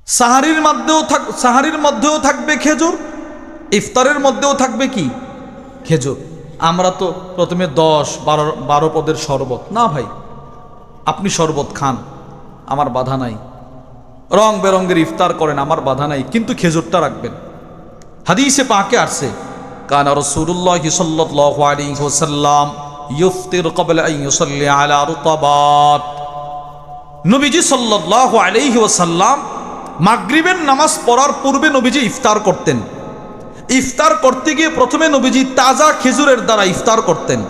সাহারির মধ্যেও থাকবে খেজুর, ইফতারের মধ্যেও থাকবে কি খেজুর। আমরা তো প্রথমে 10-12 পদের শরবত, না ভাই আপনি শরবত খান, আমার বাধা নাই, রং বেরঙ্গের ইফতার করেন, আমার বাধা নাই, কিন্তু খেজুরটা রাখবেন। হাদিসে পাকে আসছে কানা রাসূলুল্লাহ সাল্লাল্লাহু আলাইহি ওয়াসাল্লাম ইফতির ক্বাবলা আন ইউসাল্লি আলা রুতাবাত। নবীজি সাল্লাল্লাহু আলাইহি ওয়াসাল্লাম মাগরিবের নামাজ পড়ার পূর্বে নবীজি ইফতার করতেন। ইফতার করতে গিয়ে প্রথমে নবীজি তাজা খেজুরের দ্বারা ইফতার করতেন।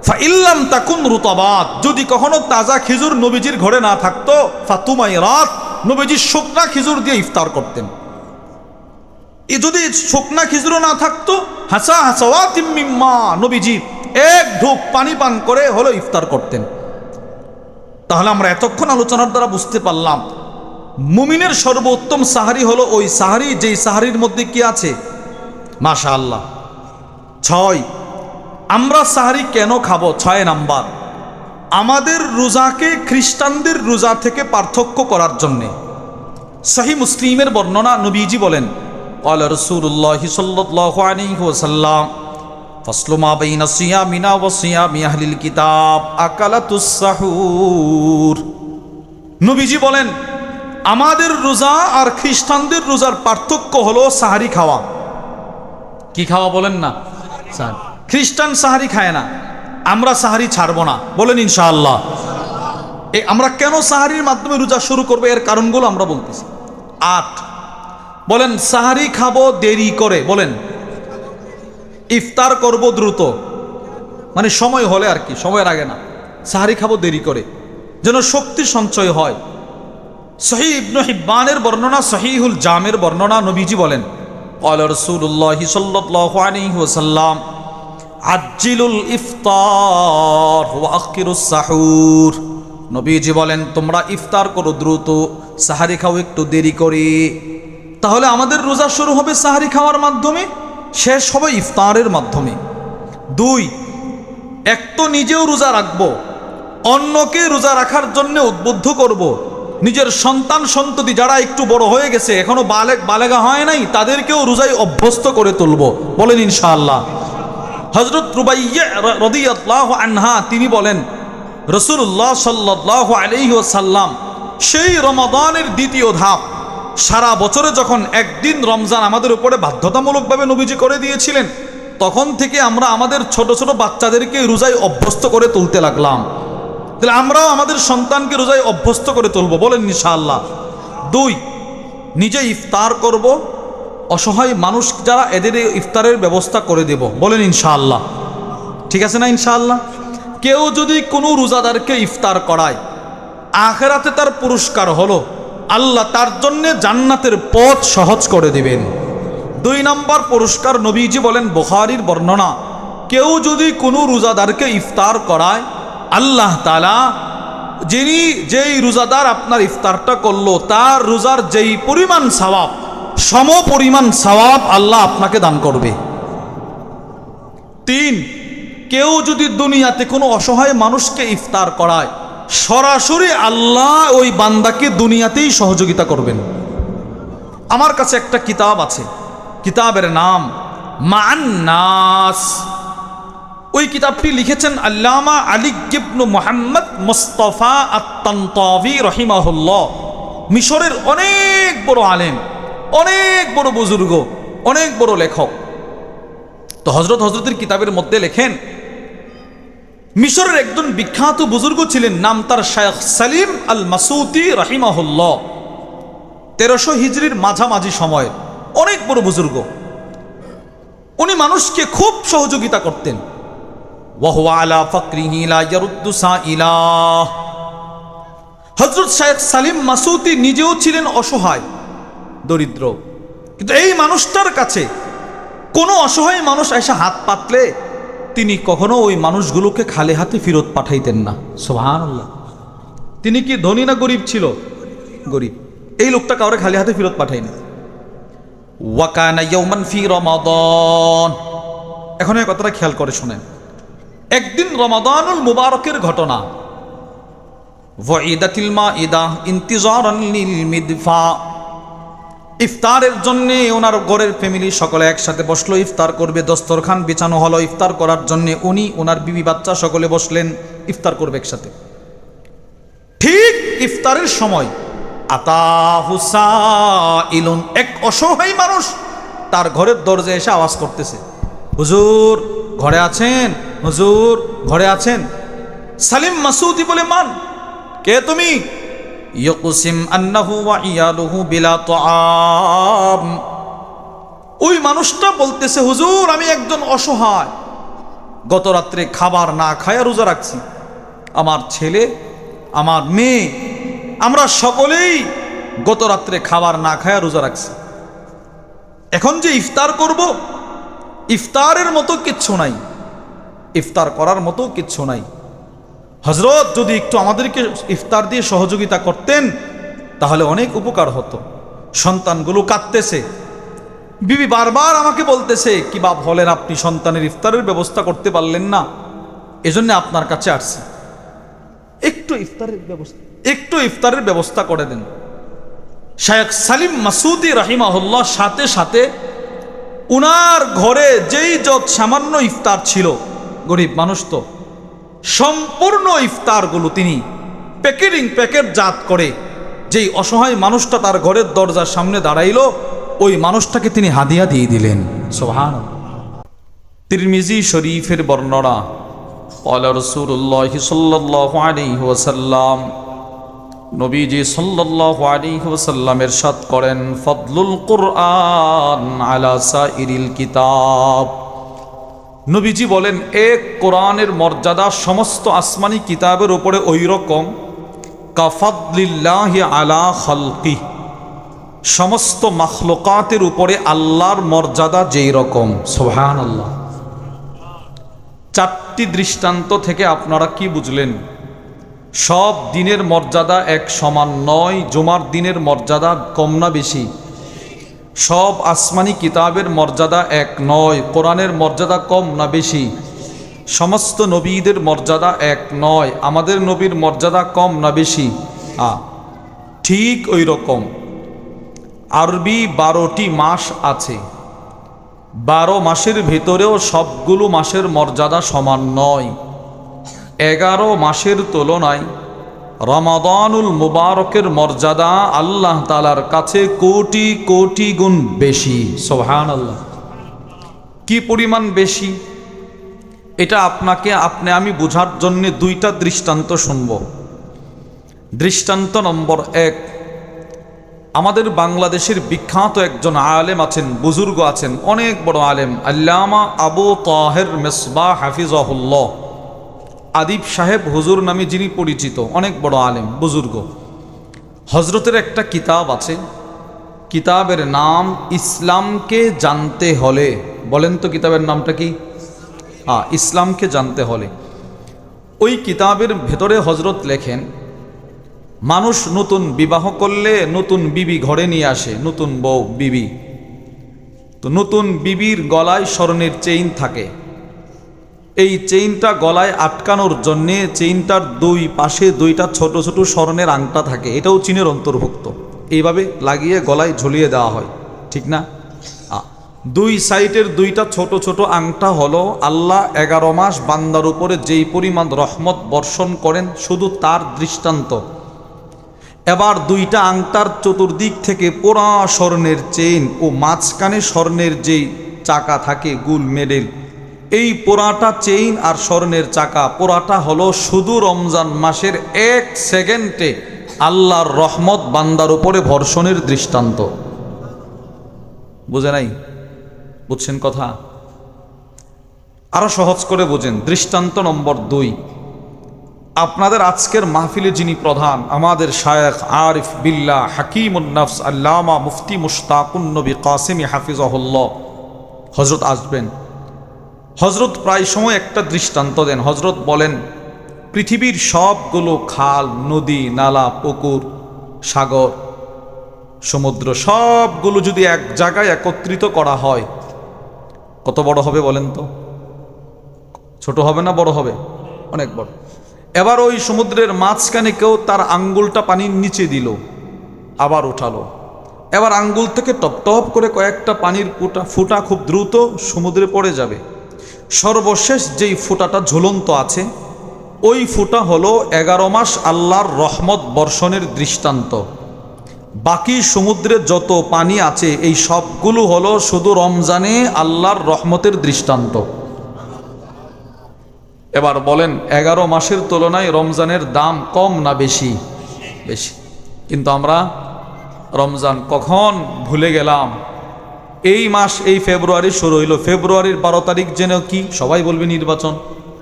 ফাইল্লাম তাকুন রুতাবাত, যদি কখনো তাজা খেজুর নবীজির ঘরে না থাকতো, ফাতুমাইরাত, নবীজি শুকনা খেজুর দিয়ে ইফতার করতেন। যদি শুকনা খেজুরও না থাকতো, হাসা হাসাওয়াতিম মিম্মা, নবীজি এক ঢোক পানি পান করে হলো ইফতার করতেন। তাহলে আমরা এতক্ষণ আলোচনার দ্বারা বুঝতে পারলাম মুমিনের সর্বোত্তম সাহারি হলো ওই সাহারি যেই সাহারির মধ্যে কি আছে, মাশাআল্লাহ। 6, আমরা সাহারি কেন খাবো? 6 নাম্বার, আমাদের রোজাকে খ্রিস্টানদের রোজা থেকে পার্থক্য করার জন্যে। সহিহ মুসলিমের বর্ণনা, নবীজি বলেন ক্বালা রাসূলুল্লাহ সাল্লাল্লাহু আলাইহি ওয়াসাল্লাম ফাসলু মা বাইনা সিয়ামিনা ওয়া সিয়ামি আহলিল কিতাব আকালাতুস সাহুর। নবীজি বলেন আমাদের রোজা আর খ্রিস্টানদের রোজার পার্থক্য হলো সাহারি খাওয়া। কি খাওয়া বলেন না? খ্রিস্টান সাহারি খায় না, আমরা সাহারি ছাড়বো না, বলেন ইনশাআল্লাহ। আমরা কেন সাহারির মাধ্যমে রোজা শুরু করবো এর কারণগুলো আমরা বলতেছি। 8, বলেন সাহারি খাবো দেরি করে, বলেন ইফতার করব দ্রুত, মানে সময় হলে আর কি, সময়ের আগে না। সাহারি খাবো দেরি করে যেন শক্তি সঞ্চয় হয়। সহিহ ইবনে হিব্বানের বর্ণনা, সহিহুল জামের বর্ণনা, নবীজি বলেন ক্বালা রাসূলুল্লাহ সাল্লাল্লাহু আলাইহি ওয়াসাল্লাম আজ্জিলুল ইফতার ওয়া আখিরুস সাহুর। নবীজি বলেন তোমরা ইফতার করো দ্রুত, সাহারি খাও একটু দেরি করে। তাহলে আমাদের রোজা শুরু হবে সাহারি খাওয়ার মাধ্যমে, শেষ হবে ইফতারের মাধ্যমে। 2, এক তো নিজেও রোজা রাখবো, অন্যকে রোজা রাখার জন্য উদ্বুদ্ধ করব। নিজের সন্তান সন্ততি যারা একটু বড় হয়ে গেছে, এখনো বালেগা হয় নাই, তাদেরকেও রোজায় অভ্যস্ত করে তুলব, বলেন ইনশাআল্লাহ। হযরত রুবাইয়া রাদিয়াল্লাহু আনহা তিনি বলেন রাসূলুল্লাহ সাল্লাল্লাহু আলাইহি ওয়াসাল্লাম সেই রমাদানের দ্বিতীয় ধাপ, সারা বছরে যখন একদিন রমজান আমাদের উপরে বাধ্যতামূলকভাবে নবীজি করে দিয়েছিলেন, তখন থেকে আমরা আমাদের ছোট ছোট বাচ্চাদেরকে রোজায় অভ্যস্ত করে তুলতে লাগলাম। তাহলে আমরাও আমাদের সন্তানকে রোজায় অভ্যস্ত করে তুলব, বলেন ইনশাআল্লাহ। 2, নিজে ইফতার করব, অসহায় মানুষ যারা এদের ইফতারের ব্যবস্থা করে দেব, বলেন ইনশাআল্লাহ। ঠিক আছে না ইনশাআল্লাহ? কেউ যদি কোনো রোজাদারকে ইফতার করায়, আখিরাতে তার পুরস্কার হলো আল্লাহ তার জন্য জান্নাতের পথ সহজ করে দিবেন। 2 নম্বর পুরস্কার, নবীজি বলেন বুখারীর বর্ণনা, কেউ যদি কোনো রোজাদারকে ইফতার করায়, আল্লাহ তাআলা যেই রোজাদার আপনার ইফতারটা করলো তার রোজার যেই পরিমাণ সওয়াব, সম পরিমাণ সওয়াব আল্লাহ আপনাকে দান করবে। 3, কেউ যদি দুনিয়াতে কোনো অসহায় মানুষকে ইফতার করায়, সরাসরি আল্লাহ ওই বান্দাকে দুনিয়াতেই সহযোগিতা করবেন। আমার কাছে একটা কিতাব আছে, কিতাবের নাম মা'আন নাস। ওই কিতাবটি লিখেছেন আল্লামা আলী ইবনে মুহাম্মদ মুস্তাফা আত-তানতাবি রাহিমাহুল্লাহ। মিশরের অনেক বড় আলেম, অনেক বড় বুজুর্গ, অনেক বড় লেখক। তো হযরতের কিতাবের মধ্যে লেখেন মিশরের একজন বিখ্যাত বুজুর্গ ছিলেন, নাম তার শায়খ সালিম আল মাসউতি রাহিমাহুল্লাহ। 1300 হিজরির মাঝামাঝি সময়ের অনেক বড় বুজুর্গ। উনি মানুষকে খুব সহযোগিতা করতেন। ওয়া হুয়া আলা ফাকরিহি লা ইয়ারুদ্দু সাইলাহ। হযরত শায়খ সালিম মাসউতি নিজেও ছিলেন অসহায়, দরিদ্র, কিন্তু এই মানুষটার কাছে কোনো অসহায় মানুষ এসে হাত পাতলে তিনি কখনো ওই মানুষগুলোকে খালি হাতে ফেরত পাঠাইতেন না। সুবহানাল্লাহ। তিনি কি ধনী না গরিব ছিল? গরিব। এই লোকটা কাউরে খালি হাতে ফেরত পাঠায়নি। ওয়া কানা ইয়াওমান ফি রমাদান। এখন এই কথাটা খেয়াল করে শুনেন। একদিন রমাদানুল মুবারকের ঘটনা। ওয়াইদাতিল মাইদা ইন্তিজারান লিল মিদফা। ইফতারের জন্য ওনার ঘরের ফ্যামিলি সকলে একসাথে বসলো, ইফতার করবে, দস্তরখান বিছানো হলো। ইফতার করার জন্য উনি ওনার বিবি বাচ্চা সকলে বসলেন, ইফতার করবে একসাথে। ঠিক ইফতারের সময় আতাহু সাইলুন, এক অসহায় মানুষ তার ঘরের দরজায় এসে আওয়াজ করতেছে, হুজুর ঘরে আছেন, হুজুর ঘরে আছেন। সালিম মাসুদি বলে, মান, কে তুমি? ইয়াকুসিম আন্নাহু ওয়া ইয়ালুহু বিলা তাআম। ওই মানুষটা বলতেছে, হুজুর আমি একজন অসহায়, গত রাত্রে খাবার না খায়া রোজা রাখছি। আমার ছেলে, আমার মেয়ে, আমরা সকলেই গত রাত্রে খাবার না খায়া রোজা রাখছি। এখন যে ইফতার করব, ইফতারের মতো কিচ্ছু নাই, ইফতার করার মতো কিচ্ছু নাই। হযরত যদি একটু আমাদেরকে ইফতার দিয়ে সহযোগিতা করতেন তাহলে অনেক উপকার হতো। সন্তানগুলো কাঁদতেছে, বিবি বারবার আমাকে বলতেছে, কি বাপ হলেন আপনি, সন্তানের ইফতারের ব্যবস্থা করতে পারলেন না, এজন্য আপনার কাছে আসছি, একটু ইফতারের ব্যবস্থা করে দেন। শায়খ সালিম মাসুদি রাহিমাহুল্লাহ সাথে সাথে উনার ঘরে যেই যত সামান্য ইফতার ছিল, গরিব মানুষ তো, সম্পূর্ণ ইফতারগুলো তিনি প্যাকেটজাত করে যেই অসহায় মানুষটা তার ঘরের দরজার সামনে দাঁড়াইল, ওই মানুষটাকে তিনি হাদিয়া দিয়ে দিলেন। সুবহানাল্লাহ। তিরমিজি শরীফের বর্ণনা, ক্বালা রাসূলুল্লাহ সাল্লাল্লাহু আলাইহি ওয়াসাল্লাম, নবীজি সাল্লাল্লাহু আলাইহি ওয়াসাল্লাম ইরশাদ করেন, ফদলুল কুরআন আলা সাইরিল কিতাব। নবীজি বলেন, এক কোরআনের মর্যাদা সমস্ত আসমানি কিতাবের উপরে ওই রকম, কাফাদলিল্লাহি আলা খালকি, সমস্ত মাখলুকাতের উপরে আল্লাহর মর্যাদা যেই রকম। সুবহানাল্লাহ। চারটি দৃষ্টান্ত থেকে আপনারা কি বুঝলেন? সব দিনের মর্যাদা এক সমান নয়, জুমার দিনের মর্যাদা কম না বেশি? সব আসমানি কিতাবের মর্যাদা এক নয়, কোরআনের মর্যাদা কম না বেশি? সমস্ত নবীদের মর্যাদা এক নয়, আমাদের নবীর মর্যাদা কম না বেশি? ঠিক ওই রকম আরবি 12টি মাস আছে, 12 মাসের ভিতরেও সবগুলো মাসের মর্যাদা সমান নয়। 11 মাসের তুলনায় রমাদানুল মুবারকের মর্যাদা আল্লাহ তাআলার কাছে কোটি কোটি গুণ বেশি। সুবহানাল্লাহ। কি পরিমাণ বেশি, এটা আমি বোঝার জন্য দুইটা দৃষ্টান্ত শুনব। দৃষ্টান্ত নম্বর 1, আমাদের বাংলাদেশের বিখ্যাত একজন আলেম আছেন, বুজুর্গ আছেন, অনেক বড় আলেম, আল্লামা আবু তাহের মেসবাহ হাফিজাহুল্লাহ, আদিব সাহেব হুজুর নামে যিনি পরিচিত, অনেক বড় আলেম বুজুর্গ। হজরতের একটা কিতাব আছে, কিতাবের নাম ইসলামকে জানতে হলে। বলেন তো কিতাবের নামটা কি? ইসলামকে জানতে হলে। ওই কিতাবের ভেতরে হজরত লেখেন, মানুষ নতুন বিবাহ করলে নতুন বিবি ঘরে নিয়ে আসে, নতুন বউ বিবি। তো নতুন বিবির গলায় স্বর্ণের চেইন থাকে, এই চেইনটা গলায় আটকানোর জন্যে চেইনটার দুই পাশে দুইটা ছোট ছোট স্বর্ণের আংটা থাকে, এটাও চীনের অন্তর্ভুক্ত। এইভাবে লাগিয়ে গলায় ঝুলিয়ে দেওয়া হয়, ঠিক না? দুই সাইডের দুইটা ছোট ছোট আংটা হলো আল্লাহ 11 মাস বান্দার উপরে যেই পরিমাণ রহমত বর্ষণ করেন, শুধু তার দৃষ্টান্ত। এবার দুইটা আংটার চতুর্দিক থেকে পোড়া স্বর্ণের চেইন ও মাঝখানে স্বর্ণের যেই চাকা থাকে, গুল মেডেল, এই পোড়াটা চেইন আর স্বর্ণের চাকা, পোড়াটা হলো শুধু রমজান মাসের 1 সেকেন্ডে আল্লাহর রহমত বান্দার উপরে বর্ষণের দৃষ্টান্ত। বুঝে নাই? বুঝছেন কথা? আরো সহজ করে বুঝেন। দৃষ্টান্ত নম্বর 2, আপনাদের আজকের মাহফিলে যিনি প্রধান, আমাদের শায়েখ আরিফ বিল্লাহ হাকিমুন নফস আল্লামা মুফতি মুশতাকুন নবী কাসিমি হাফিজাহুল্লাহ, হযরত আসবেন। হযরত প্রায় সময় একটা দৃষ্টান্ত দেন। হযরত বলেন, পৃথিবীর সবগুলো খাল, নদী, নালা, পুকুর, সাগর, সমুদ্র সবগুলো যদি এক জায়গায় একত্রিত করা হয়, কত বড় হবে বলেন তো? ছোট হবে না বড় হবে? অনেক বড়। এবার ওই সমুদ্রের মাঝখানে কেউ তার আঙ্গুলটা পানির নিচে দিল, আবার উঠালো, এবার আঙ্গুল থেকে টপ টপ করে কয়েকটা পানির ফুটা খুব দ্রুত সমুদ্রে পড়ে যাবে। সর্বশেষ যেই ফুটাটা ঝুলন্ত আছে ওই ফুটা হলো 11 মাস আল্লাহর রহমত বর্ষণের দৃষ্টান্ত। বাকি সমুদ্রে যত পানি আছে এই সবগুলো হলো শুধু রমজানে আল্লাহর রহমতের দৃষ্টান্ত। এবার বলেন 11 মাসের তুলনায় রমজানের দাম কম না বেশি? বেশি। কিন্তু আমরা রমজান কখন ভুলে গেলাম। এই মাস এই ফেব্রুয়ারি শুরু হইল, ফেব্রুয়ারির 12 তারিখ যেন কি সবাই বলবে নির্বাচন,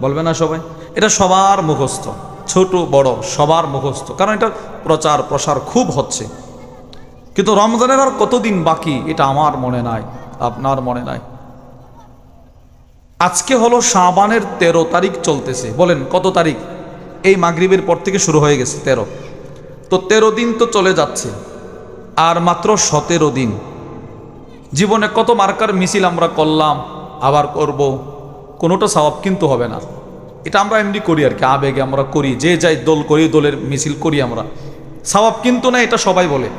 বলবে না সবাই? এটা সবার মুখস্থ, ছোট বড় সবার মুখস্থ, কারণ এটা প্রচার প্রসার খুব হচ্ছে। কিন্তু রমজানের আর কতদিন বাকি এটা আমার মনে নাই, আপনার মনে নাই। আজকে হলো শাবানের 13 তারিখ চলতেছে। বলেন কত তারিখ? এই মাগরিবের পর থেকে শুরু হয়ে গেছে 13। তো 13 দিন তো চলে যাচ্ছে, আর মাত্র 17 দিন। জীবনে কত মার্কার মিছিল আমরা করলাম, আবার করব, কোনোটা সওয়াব কিন্তু হবে না। এটা আমরা এমনি করি আর কি, আবেগে আমরা করি, যে যাই দল করি, দলের মিছিল করি আমরা, সওয়াব কিন্তু না, এটা সবাই বলে।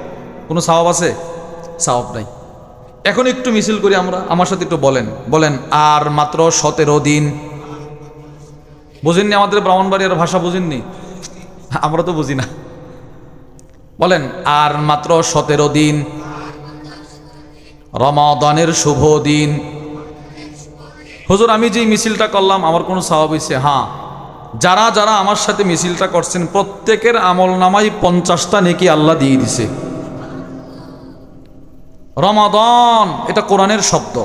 কোনো সওয়াব আছে? সওয়াব নাই। এখন একটু মিছিল করি আমরা, আমার সাথে একটু বলেন, বলেন আর মাত্র 17 দিন। বুঝেননি? আমাদের ব্রাহ্মণবাড়িয়ার ভাষা বুঝেননি? আমরা তো বুঝি না। বলেন আর মাত্র 17 দিন রমাদানের শুভ দিন। হুজুর আমি যে মিছিলটা করলাম আমার কোনো সওয়াব হইছে? হ্যাঁ, যারা যারা আমার সাথে মিছিলটা করছেন প্রত্যেকের আমল নামাই 50টা নেকি আল্লাহ দিয়ে দিছে। রমাদান এটা কোরআনের শব্দ।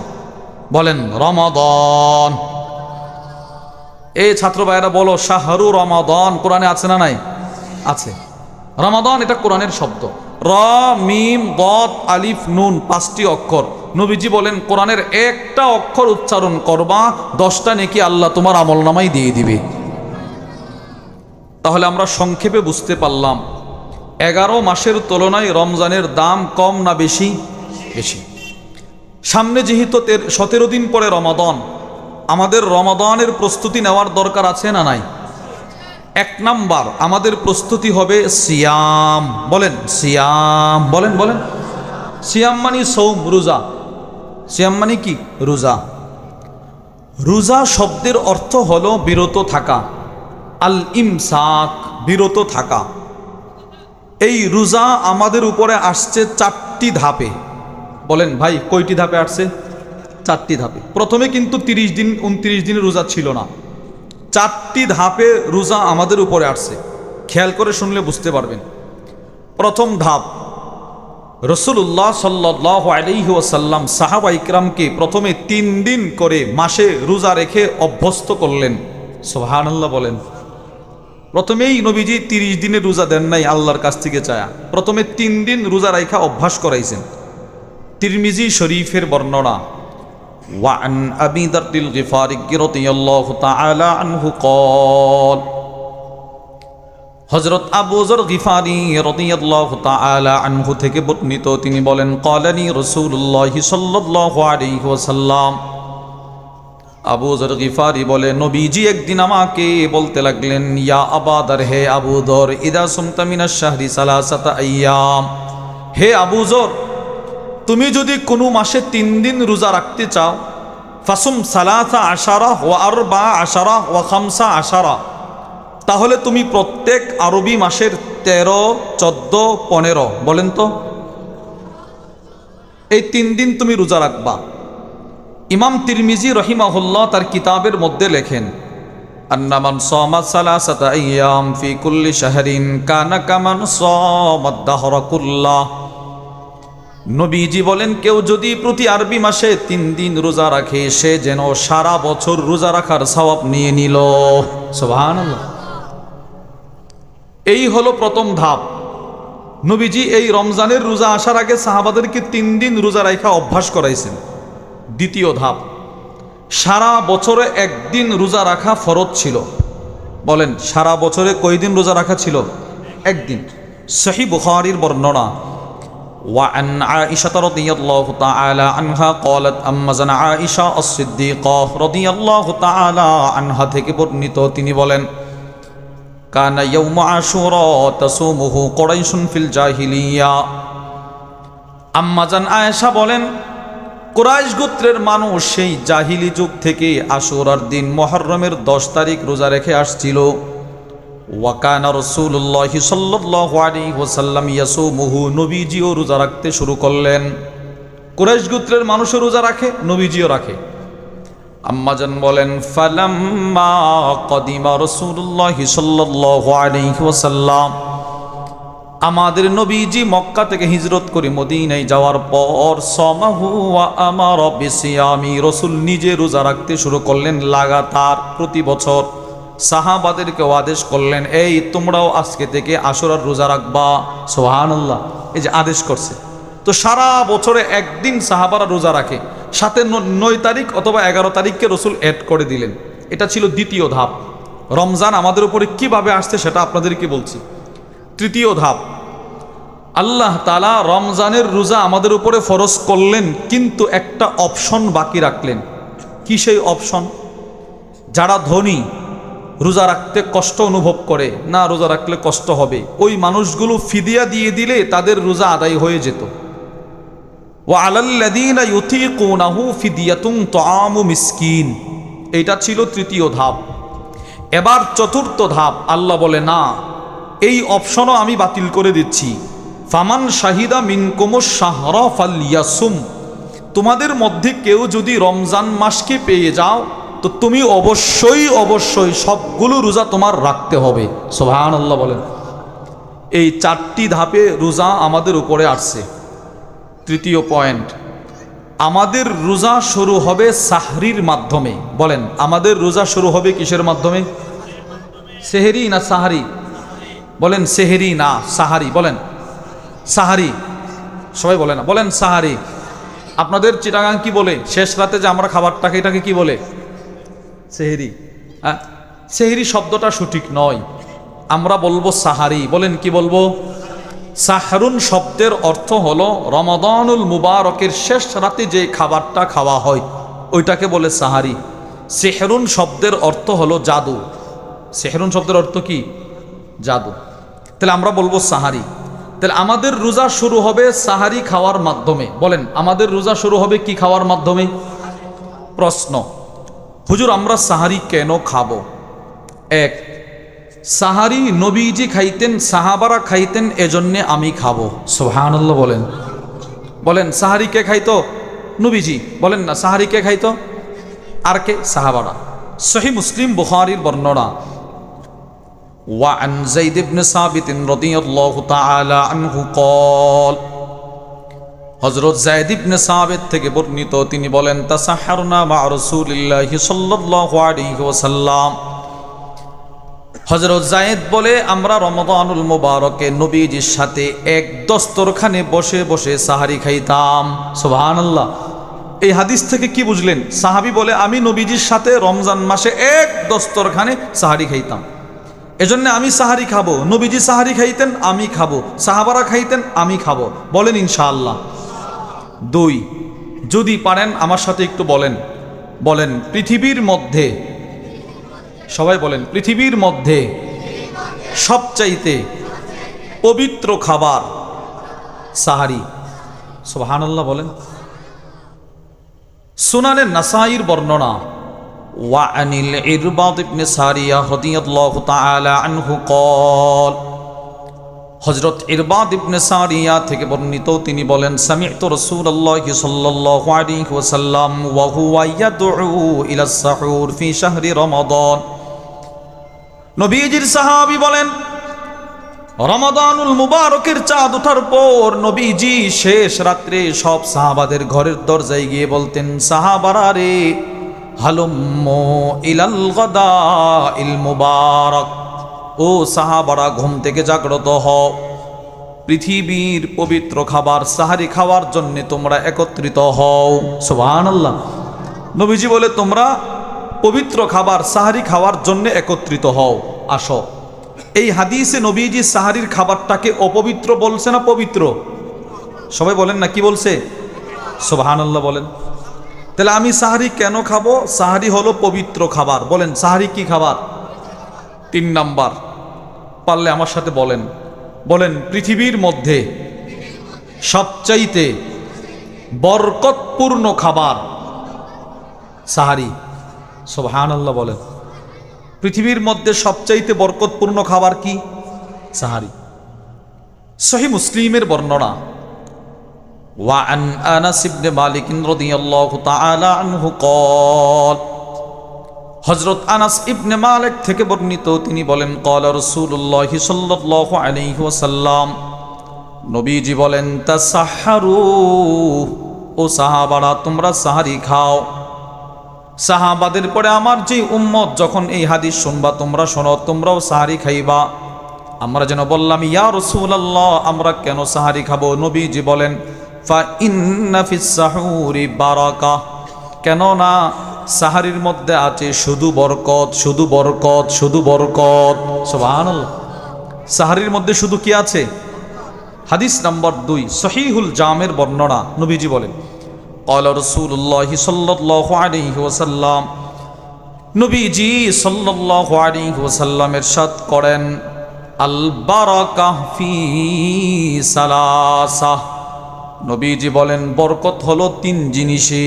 বলেন রমাদান। এই ছাত্র ভাইয়েরা বলো শাহরু রমাদান কোরআনে আছে না নাই? আছে। রমাদান এটা কোরআনের শব্দ। র মিম গদ আলিফ নুন 5টি অক্ষর। নবীজি বলেন কোরআনের একটা অক্ষর উচ্চারণ করবা 10টা নেকি আল্লাহ তোমার আমলনামাই দিয়ে দিবে। তাহলে আমরা সংক্ষেপে বুঝতে পারলাম 11 মাসের তুলনায় রমজানের দাম কম না বেশি? বেশি। সামনে যেহেতু 17 দিন পরে রমাদান, আমাদের রমাদানের প্রস্তুতি নেওয়ার দরকার আছে না নাই? 1 নাম্বার আমাদের প্রস্তুতি হবে সিয়াম। বলেন সিয়াম। বলেন বলেন। সিয়াম মানে সৌম, রোজা। সিয়াম মানে কি? রোজা। রোজা শব্দের অর্থ হলো বিরত থাকা। আল ইমসাক, বিরত থাকা। এই রোজা আমাদের উপরে আসছে 4টি ধাপে। বলেন ভাই কয়টি ধাপে আসছে? 4টি ধাপে। প্রথমে কিন্তু 30 দিন 29 দিন রোজা ছিল না। 4টি ধাপে রোজা আমাদের উপরে আসছে। খেয়াল করে শুনলে বুঝতে পারবেন। প্রথম ধাপ, রাসূলুল্লাহ সাল্লাল্লাহু আলাইহি ওয়াসাল্লাম সাহাবা ইকরামকে প্রথমে 3 দিন করে মাসে রোজা রেখে অভ্যস্ত করলেন। সুবহানাল্লাহ বলেন। প্রথমেই নবীজি 30 দিনের রোজা দেন নাই আল্লাহর কাছ থেকে চায়া, প্রথমে 3 দিন রোজা রাখা অভ্যাস করাইছেন। তিরমিজি শরীফের বর্ণনা, وعن أبي ذر الغفاري رضي الله تعالى عنه قال, হযরত আবু যর গিফারি রাদিয়াল্লাহু তাআলা আনহু থেকে বর্ণিত, তিনি বলেন ক্বালানি রাসূলুল্লাহ সাল্লাল্লাহু আলাইহি ওয়াসাল্লাম। আবু যর গিফারি বলে নবীজি একদিন আমাকে বলতে লাগলেন, ইয়া আবা যর, হে আবু যর, ইদা সুমতা মিনাশ শাহরি সালাসাতা আইয়াম, হে আবু যর, তুমি যদি কোনো মাসে 3 দিন রোজা রাখতে চাও, ফাসুম সালাসা আশারা ওয়া আরবা আশারা ওয়া খামসা আশারা, তাহলে তুমি প্রত্যেক আরবি মাসের 13, 14, 15, বলেন তো, এই 3 দিন তুমি রোজা রাখবা। ইমাম তিরমিজি রহিমাহুল্লাহ তার কিতাবের মধ্যে লেখেন, আন্না মান সামা সালাসাতা আইয়াম ফি কুল্লি শাহরিন কানা কামান সামাদ দাহরা কুল্লাহ। নবীজি বলেন কেউ যদি প্রতি আরবি মাসে 3 দিন রোজা রাখে সে যেন সারা বছর রোজা রাখার সওয়াব নিয়ে নিল। সুবহানাল্লাহ। এই হলো প্রথম ধাপ। নবীজি এই রমজানের রোজা আসার আগে সাহাবাদেরকে 3 দিন রোজা রাখা অভ্যাস করাইছেন। দ্বিতীয় ধাপ, সারা বছরে 1 দিন রোজা রাখা ফরজ ছিল। বলেন সারা বছরে কয় দিন রোজা রাখা ছিল? 1 দিন। সহিহ বুখারীর বর্ণনা, وعن عائشة رضي الله تعالى عنها قالت, أمزنا عائشة الصديقة رضي الله تعالى عنها থেকে বর্ণিত, তিনি বলেন কানা ইয়াউম আশুরা তাসুমুহু কুরাইশুন ফিল জাহিলিয়া। আম্মাজান আয়েশা বলেন, কুরাইশ গোত্রের মানুষ সেই জাহিলি যুগ থেকে আশুরার দিন মুহররমের 10 তারিখ রোজা রেখে আসছিল। ওয়াকানা রাসূলুল্লাহি সাল্লাল্লাহু আলাইহি ওয়াসাল্লাম ইয়াসুমুহু, নবীজিও রোজা রাখতে শুরু করলেন। কুরাইশ গোত্রের মানুষও রোজা রাখে, নবীজিও রাখে। আম্মাজান বলেন, ফালাম্মা কদিমা রাসূলুল্লাহি সাল্লাল্লাহু আলাইহি ওয়াসাল্লাম, আমাদের নবীজি মক্কা থেকে হিজরত করে মদিনায় যাওয়ার পর সমাহু ওয়া আমারা বিসিয়ামি, রাসূল নিজে রোজা রাখতে শুরু করলেন লাগাতার প্রতি বছর। সাহাবাদেরকে আদেশ করলেন, এই তোমরাও আজকে থেকে আশুরার রোজা রাখবা। সুবহানাল্লাহ, এই যে আদেশ করছে। তো সারা বছরে একদিন সাহাবারা রোজা রাখে, সাথে 9 তারিখ অথবা 11 তারিখকে রাসূল অ্যাড করে দিলেন। এটা ছিল দ্বিতীয় ধাপ। রমজান আমাদের উপরে কিভাবে আসছে সেটা আপনাদেরকে বলছি। তৃতীয় ধাপ, আল্লাহ তাআলা রমজানের রোজা আমাদের উপরে ফরজ করলেন, কিন্তু একটা অপশন বাকি রাখলেন। কি সেই অপশন? যারা ধনী, রোজা রাখতে কষ্ট অনুভব করে, না রোজা রাখলে কষ্ট হবে, ওই মানুষগুলো ফিদিয়া দিয়ে দিলে তাদের রোজা আদায় হয়ে যেত। ওয়া আলাল্লাযীনা ইউতীকুনাহু ফিদিয়াতুন তুআমু মিসকিন, এটা ছিল তৃতীয় ধাপ। এবার চতুর্থ ধাপ, আল্লাহ বলে, না, এই অপশনও আমি বাতিল করে দিচ্ছি। ফামান শাহিদা মিনকুমুশ শাহরা ফালইয়াসুম, তোমাদের মধ্যে কেউ যদি রমজান মাসকে পেয়ে যাও তো তুমি অবশ্যই সবগুলো রোজা তোমার রাখতে হবে। সুবহানাল্লাহ বলেন। এই 4টি ধাপে রোজা আমাদের উপরে আসছে। তৃতীয় পয়েন্ট, আমাদের রোজা শুরু হবে সাহরির মাধ্যমে। বলেন, আমাদের রোজা শুরু হবে কিসের মাধ্যমে? সেহেরি না সাহারি? বলেন সেহেরি না সাহারি? বলেন সাহারি। সবাই বলে না, বলেন সাহারি। আপনাদের চিটাগাং কি বলে? শেষ রাতে যে আমরা খাবারটাকে, এটাকে কি বলে? সেহেরি। হ্যাঁ, সেহেরি শব্দটা সঠিক নয়, আমরা বলবো সাহারি। বলেন কি বলবো? সাহরুন শব্দের অর্থ হলো রমাদানুল মুবারকের শেষ রাতে যে খাবারটা খাওয়া হয় ওইটাকে বলে সাহারি। সেহরুন শব্দের অর্থ হলো জাদু। সেহরুন শব্দের অর্থ কি? জাদু। তাহলে আমরা বলবো সাহারি। তাহলে আমাদের রোজা শুরু হবে সাহারি খাওয়ার মাধ্যমে। বলেন, আমাদের রোজা শুরু হবে কি খাওয়ার মাধ্যমে? প্রশ্ন, হুজুর আমরা সাহারি কেন খাবো? এক, সাহারি নবীজি খাইতেন, সাহাবারা খাইতেন, এজন্যে আমি খাবো। সুবহানাল্লাহ বলেন। বলেন সাহারি কে খাইতো? নবীজি। বলেন না, সাহারি কে খাইতো? আর কে? সাহাবারা। সহিহ মুসলিম বুখারীর বর্ণনা। وعن زيد بن ثابت رضي الله تعالى عنه قال, হযরত যায়েদ ইবনে সাবিত থেকে বর্ণিত, তিনি বলেন, তাসাহহারনা মা রাসূলিল্লাহি সাল্লাল্লাহু আলাইহি ওয়াসাল্লাম। হযরত যায়েদ বলে, আমরা রমাদানুল মুবারকে নবীজির সাথে এক দস্তরখানে বসে বসে সাহারি খাইতাম। সুবহানাল্লাহ। এই হাদিস থেকে কি বুঝলেন? সাহাবী বলে, আমি নবীজির সাথে রমজান মাসে এক দস্তরখানে সাহারি খাইতাম, এজন্য আমি সাহারি খাবো। নবীজি সাহারি খাইতেন, আমি খাবো। সাহাবারা খাইতেন, আমি খাবো। বলেন ইনশাআল্লাহ। 2, যদি পারেন আমার সাথে একটু বলেন। বলেন, পৃথিবীর মধ্যে, সবাই বলেন, পৃথিবীর মধ্যে সবচাইতে পবিত্র খাবার সাহারি। সুবহানাল্লাহ বলেন। সুনানে নাসাইর বর্ণনা। وعن العرباض بن سارية رضي الله تعالى عنه قال, হযরত ইরবাদ ইবনে সারিয়া থেকে বর্ণিত, তিনি বলেন, সামি'তু রাসূলুল্লাহি সাল্লাল্লাহু আলাইহি ওয়াসাল্লাম ওয়া হুয়া ইয়াদউ ইলা সাহুর ফি শাহরি রমাদান। নবীজির সাহাবী বলেন, রমাদানুল মুবারকের চাঁদ ওঠার পর নবীজি শেষ রাত্রে সব সাহাবাদের ঘরের দরজায় গিয়ে বলতেন, সাহাবারা রে, হালুম্মু ইলাল গাদাইল মুবারক, ও সাহাবারা ঘুম থেকে জাগ্রত হও, পৃথিবীর পবিত্র খাবার সাহারি খাওয়ার জন্য তোমরা একত্রিত হও। সুবহানাল্লাহ। নবীজি বলে, তোমরা পবিত্র খাবার সাহারি খাওয়ার জন্য একত্রিত হও, আসো। এই হাদিসে নবীজি সাহারির খাবারটাকে অপবিত্র বলছে না পবিত্র? সবাই বলেন না, কি বলছে? সুবহানাল্লাহ বলেন। তাহলে আমি সাহারি কেন খাবো? সাহারি হলো পবিত্র খাবার। বলেন সাহারি কি খাবার? 3 নাম্বার, পারলে আমার সাথে বলেন। বলেন, পৃথিবীর মধ্যে সবচাইতে বরকতপূর্ণ খাবার সাহারি। সুবহানাল্লাহ বলেন। পৃথিবীর মধ্যে সবচাইতে বরকতপূর্ণ খাবার কি? সাহারি। সহিহ মুসলিমের বর্ণনা, وعن أنس بن مالك رضي الله تعالى عنه قال হযরত আনাস ইবনে মালিক থেকে বর্ণিত, তিনি বলেন قال رسول الله صلى الله عليه وسلم, নবীজি বলেন তাসাহহারু, ও সাহাবারা তোমরা সাহারি খাও। সাহাবাদের পরে আমার যে উম্মত যখন এই হাদিস শুনবা, তোমরা শোনো, তোমরাও সাহারি খাইবা। আমরা যেন বললাম ইয়া রাসূলুল্লাহ, আমরা কেন সাহারি খাবো? নবীজি বলেন ফা ইন্না ফিস সাহুরি বারাকা, কেন না সাহারির মধ্যে আছে শুধু বরকত, শুধু বরকত, শুধু বরকত। সুবহানাল্লাহ। সাহারির মধ্যে শুধু কি আছে? হাদিস নাম্বার 2 সহিহুল জামের বর্ণনা, নবীজি বলেন قال رسول الله صلى الله عليه وسلم, নবীজি সাল্লাল্লাহু আলাইহি ওয়াসাল্লাম ইরশাদ করেন আল বারাকাহ ফি সালাসা, নবীজি বলেন বরকত হলো 3 জিনিসে।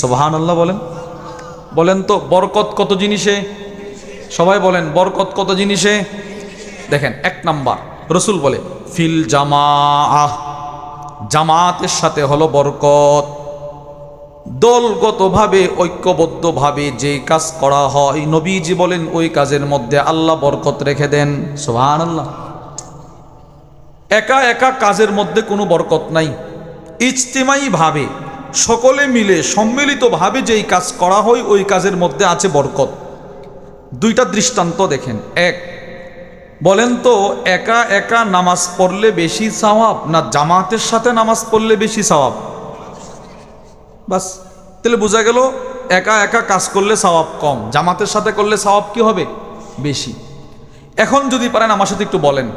সুবহানাল্লাহ বলেন। বলেন তো বরকত কত জিনিসে? সবাই বলেন বরকত কত জিনিসে? দেখেন, 1 নাম্বার রাসূল বলে ফিল জামাআহ, জামাতের সাথে হলো বরকত। দলগতভাবে ঐক্যবদ্ধভাবে যে কাজ করা হয়, নবীজি বলেন ওই কাজের মধ্যে আল্লাহ বরকত রেখে দেন। সুবহানাল্লাহ। একা একা কাজের মধ্যে কোনো বরকত নাই। ইজতিমাই ভাবে সকলে মিলে সম্মিলিতভাবে যেই কাজ করা হয় ওই কাজের মধ্যে আছে বরকত। 2টা দৃষ্টান্ত দেখেন। 1, বলেন তো একা একা নামাজ পড়লে বেশি সওয়াব না জামাতের সাথে নামাজ পড়লে বেশি সওয়াব? বাস, তাহলে বোঝা গেল একা একা কাজ করলে সওয়াব কম, জামাতের সাথে করলে সওয়াব কি হবে? বেশি। এখন যদি পারেন আমার সাথে একটু বলেন,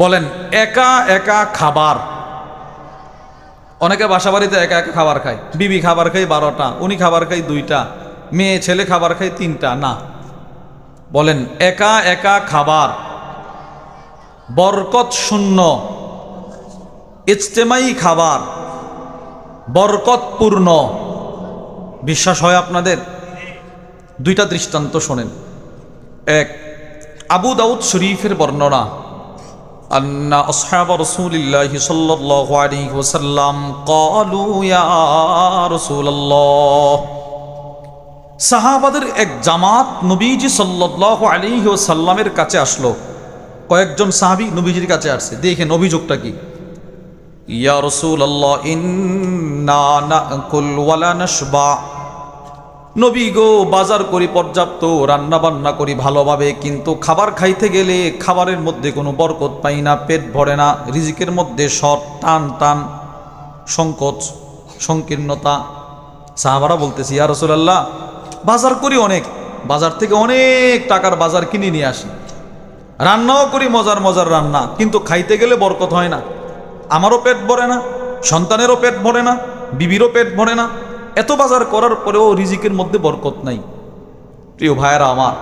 বলেন একা একা খাবার। অনেকে বাসা বাড়িতে একা একা খাবার খায়, বিবি খাবার খায় 12টা, উনি খাবার খায় 2টা, মেয়ে ছেলে খাবার খায় 3টা। না, বলেন একা একা খাবার বরকত শূন্য, ইজতেমাই খাবার বরকতপূর্ণ। বিশ্বাস হয় আপনাদের? 2টা দৃষ্টান্ত শোনেন। 1, আবু দাউদ শরীফের বর্ণনা, আন্না আসহাব রাসূলিল্লাহি সাল্লাল্লাহু আলাইহি ওয়াসাল্লাম ক্বালু ইয়া রাসূলুল্লাহ, সাহাবাদের এক জামাত নবীজি সাল্লাল্লাহু আলাইহি ওয়াসাল্লামের কাছে আসলো। কয়েকজন সাহাবী নবীজির কাছে আসছে। দেখেন অভিযোগটা কি। ইয়া রাসূলুল্লাহ ইন্না নাকুল ওয়ালা নাশবা, নবী গো বাজার করি পর্যাপ্ত, রান্না বান্না করি ভালোভাবে, কিন্তু খাবার খাইতে গেলে খাবারের মধ্যে কোনো বরকত পাই না, পেট ভরে না, রিজিকের মধ্যে শর্ট, টান টান, সংকোচ, সংকীর্ণতা। সাহাবারা বলতেছি ইয়া রাসূলুল্লাহ বাজার করি অনেক, বাজার থেকে অনেক টাকার বাজার কিনে নিয়ে আসি, রান্নাও করি মজার মজার রান্না, কিন্তু খাইতে গেলে বরকত হয় না, আমারও পেট ভরে না, সন্তানেরও পেট ভরে না, বিবিরও পেট ভরে না, এত বাজার করার পরেও রিজিকের মধ্যে বরকত নাই। প্রিয় ভাইয়েরা আমার,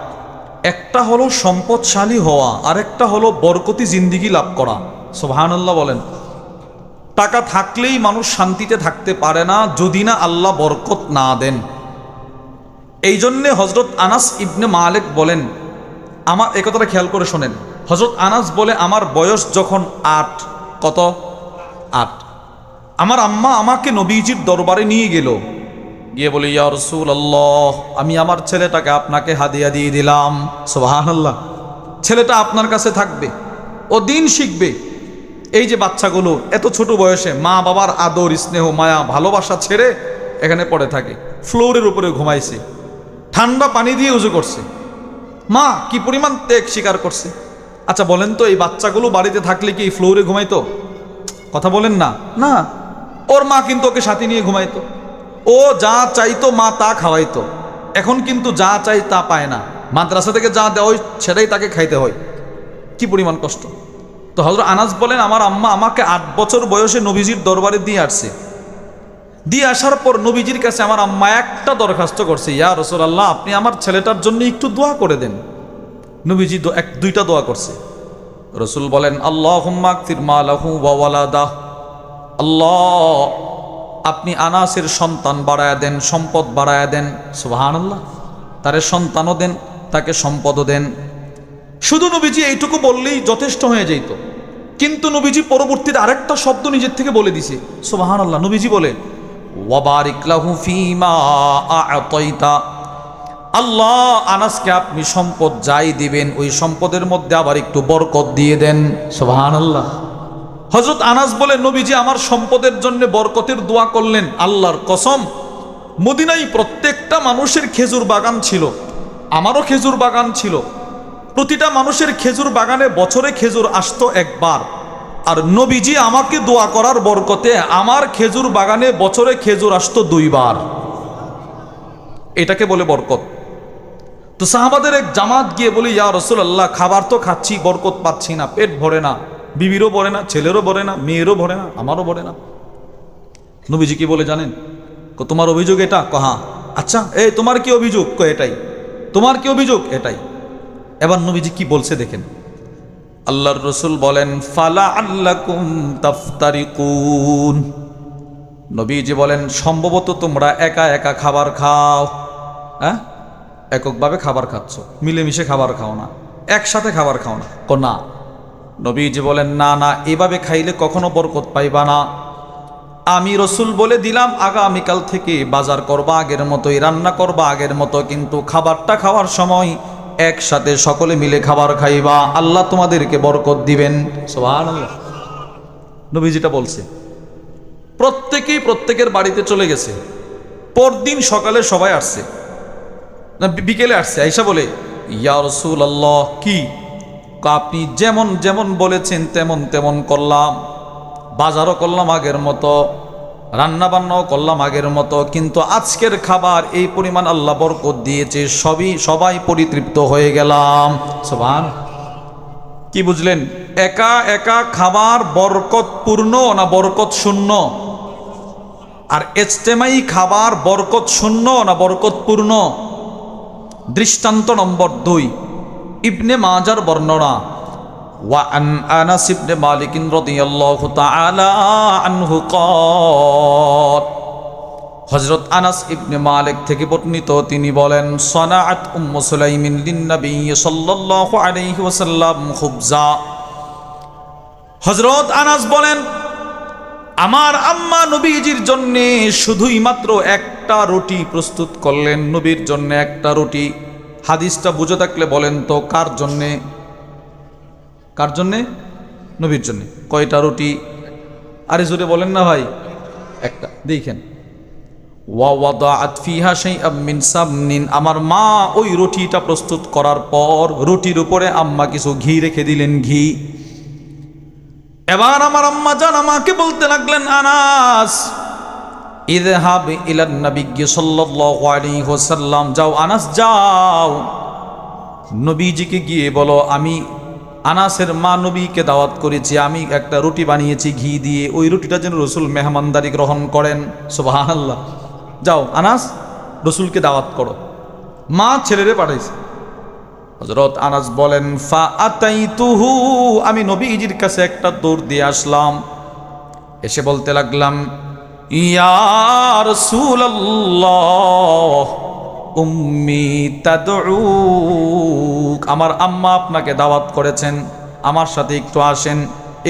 একটা হলো সম্পদশালী হওয়া, আর একটা হলো বরকতি জিন্দিগি লাভ করা। সুবহানাল্লাহ বলেন। টাকা থাকলেই মানুষ শান্তিতে থাকতে পারে না যদি না আল্লাহ বরকত না দেন। এই জন্যে হযরত আনাস ইবনে মালিক বলেন, আমার এই কথাটা খেয়াল করে শোনেন, হযরত আনাস বলে আমার বয়স যখন 8, কত 8, আমার আম্মা আমাকে নবীজির দরবারে নিয়ে গেল, গিয়ে বলে ইয়া রাসূলুল্লাহ আমি আমার ছেলেটাকে আপনাকে হাদিয়া দিয়ে দিলাম। সুবহানাল্লাহ। ছেলেটা আপনার কাছে থাকবে, ও দিন শিখবে। এই যে বাচ্চাগুলো এত ছোট বয়সে মা বাবার আদর স্নেহ মায়া ভালোবাসা ছেড়ে এখানে পড়ে থাকে, ফ্লোরের উপরে ঘুমাইছে, ঠান্ডা পানি দিয়ে উজু করছে, মা কি পরিমাণ ত্যাগ স্বীকার করছে। আচ্ছা বলেন তো এই বাচ্চাগুলো বাড়িতে থাকলে কি এই ফ্লোরে ঘুমাইতো? কথা বলেন না। না, ওর মা কিন্তু ওকে সাথে নিয়ে ঘুমাইতো, ও যা চাইতো মা তা খাওয়াইতো। এখন কিন্তু যা চাই তা পায় না, মাদ্রাসা থেকে যা দেওয়া হয় সেটাই তাকে খাইতে হয়। কি পরিমাণ কষ্ট। তো হযরত আনাস বলেন আমার আম্মা আমাকে 8 বছর বয়সে নবীজির দরবারে দিয়ে আসছে। দিয়ে আসার পর নবীজির কাছে আমার আম্মা একটা দরখাস্ত করছে, ইয়া রাসূলুল্লাহ আপনি আমার ছেলেটার জন্য একটু দোয়া করে দেন। নবীজি 1-2টা দোয়া করছে। রাসূল বলেন আল্লাহুম্মা আকসির মালাহু ওয়া ওয়ালাদাহ, আল্লাহ আপনি আনাসের সন্তান বাড়ায়া দেন, সম্পদ বাড়ায়া দেন। সুবহানাল্লাহ। তারে সন্তানও দেন, তাকে সম্পদও দেন। শুধু নবীজি এইটুকু বললেই যথেষ্ট হয়ে যেত, কিন্তু নবীজি পরবর্তীতে আরেকটা শব্দ নিজের থেকে বলে দিছে। সুবহানাল্লাহ। নবীজি বলে ওয়াবারিক লাহু ফীমা আ'তাইতা, আল্লাহ আনাসকে আপনি সম্পদ যাই দিবেন ওই সম্পদের মধ্যে আবার একটু বরকত দিয়ে দেন। সুবহানাল্লাহ। হযরত আনাস বলে নবীজি আমার সম্পদের জন্য বরকতের দোয়া করলেন। আল্লাহর কসম, মদিনায় প্রত্যেকটা মানুষের খেজুর বাগান ছিল, আমারও খেজুর বাগান ছিল। প্রতিটা মানুষের খেজুর বাগানে বছরে খেজুর আসতো একবার, আর নবীজি আমাকে দোয়া করার বরকতে আমার খেজুর বাগানে বছরে খেজুর আসতো 2 বার। এটাকে বলে বরকত। তো সাহাবাদের এক জামাত গিয়ে বলি, ইয়া রাসূলুল্লাহ, খাবার তো খাচ্ছি, বরকত পাচ্ছি না, পেট ভরে না, বিবিরও ভরে না, ছেলেরও ভরে না, মেয়েরও ভরে না, আমারও ভরে না। নবীজি কি বলে জানেন? তোমার অভিযোগ এটা? হ্যাঁ। আচ্ছা, এই তোমার কি অভিযোগ? এটাই। তোমার কি অভিযোগ? এটাই। এবার নবীজি কি বলছে দেখেন। আল্লাহর রাসূল বলেন, ফালা আল্লাকুম তাফতারিকুন। নবীজি বলেন, সম্ভবত তোমরা একা একা খাবার খাও। হ্যাঁ, এককভাবে খাবার খাচ্ছ, মিলেমিশে খাবার খাও না, একসাথে খাবার খাও না। না, নবীজি বলেন, না না, এভাবে খাইলে কখনো বরকত পাইবা না। আমি রসুল বলে দিলাম, আগামীকাল থেকে বাজার করবা আগের মতোই, রান্না করবা আগের মতো, কিন্তু খাবারটা খাওয়ার সময় একসাথে সকলে মিলে খাবার খাইবা, আল্লাহ তোমাদেরকে বরকত দিবেন। সুবহানাল্লাহ। নবীজিটা বলছে। প্রত্যেকেই প্রত্যেকের বাড়িতে চলে গেছে। পরদিন সকালে সবাই আসছে, না বিকেলে আসছে, আয়েশা বলে, ইয়া রাসূলুল্লাহ, কি? আপনি যেমন যেমন বলেছেন তেমন তেমন করলাম, বাজারও করলাম আগের মতো, রান্না বান্নাও করলাম আগের মতো, কিন্তু আজকের খাবার এই পরিমাণ আল্লাহ বরকত দিয়েছে, সবাই পরিতৃপ্ত হয়ে গেলাম। সুবহান। কি বুঝলেন? একা একা খাবার বরকতপূর্ণ না বরকত শূন্য? আর ইজতেমাই খাবার বরকত শূন্য না বরকতপূর্ণ? দৃষ্টান্ত নম্বর 2, ইবনে মাজার বর্ণনা, وعن أنس بن مالك رضي الله تعالى عنه قال, হযরত আনাস ইবনে মালিক থেকে বর্ণিত, তিনি বলেন, সনাআত উম্মু সুলাইমিন লিন-নবী সাল্লাল্লাহু আলাইহি ওয়াসাল্লাম খুবজা। হযরত আনাস বলেন, আমার আম্মা নবীজির জন্য শুধুই মাত্র একটা রুটি প্রস্তুত করলেন, নবীর জন্য একটা রুটি। হাদিসটা বুঝে থাকলে বলেন তো কার জন্যে? কার জন্যে? নবীর জন্যে। কয়টা রুটি? আরে জোরে বলেন না ভাই। একটা। দেখেন, ওয়াদাআত ফিহা শাইআম মিন সামনিন, আমার মা ওই রুটিটা প্রস্তুত করার পর রুটির উপরে আম্মা কিছু ঘি রেখে দিলেন, ঘি। এবার আমার আম্মা জান আমাকে বলতে লাগলেন, আনাস ইযহাব ইলান নবী সাল্লাল্লাহু আলাইহি ওয়াসাল্লাম, যাও আনাস যাও, নবীজিকে গিয়ে বলো আমি আনাসের মা নবীকে দাওয়াত করেছি, আমি একটা রুটি বানিয়েছি ঘি দিয়ে, ওই রুটিটা যেন রসুল মেহমানদারি গ্রহণ করেন। সুবহানাল্লাহ। যাও আনাস, রসুলকে দাওয়াত করো। মা ছেলেরে পাঠাইছে। হযরত আনাস বলেন, ফা আতাইতুহু, আমি নবীজির কাছে একটা দৌড় দিয়ে আসলাম, এসে বলতে লাগলাম, ইয়া রাসূলুল্লাহ উম্মি তাদউক, আমার আম্মা আপনাকে দাওয়াত করেছেন, আমার সাথে একটু আসেন,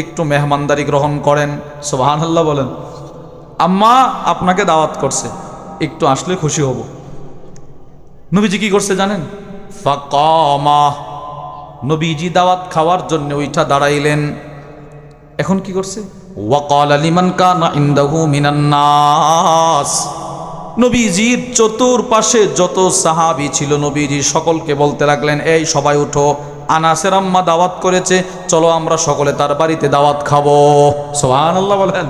একটু মেহমানদারি গ্রহণ করেন। সুবহানাল্লাহ বলেন। আম্মা আপনাকে দাওয়াত করছে, একটু আসলে খুশি হব। নবীজি কি করছে জানেন? ফাকামা, নবীজি দাওয়াত খাওয়ার জন্য ওইটা দাঁড়াইলেন। এখন কি করছে? ওয়াকালা লিমান কানা ইনদাহু মিনান নাস, নবীজির চতুর্পাশে যত সাহাবী ছিল নবীজি সকলকে বলতে লাগলেন, এই সবাই উঠো, আনাসের আম্মা দাওয়াত করেছে, চলো আমরা সকলে তার বাড়িতে দাওয়াত খাবো। সুবহানাল্লাহ বলেন।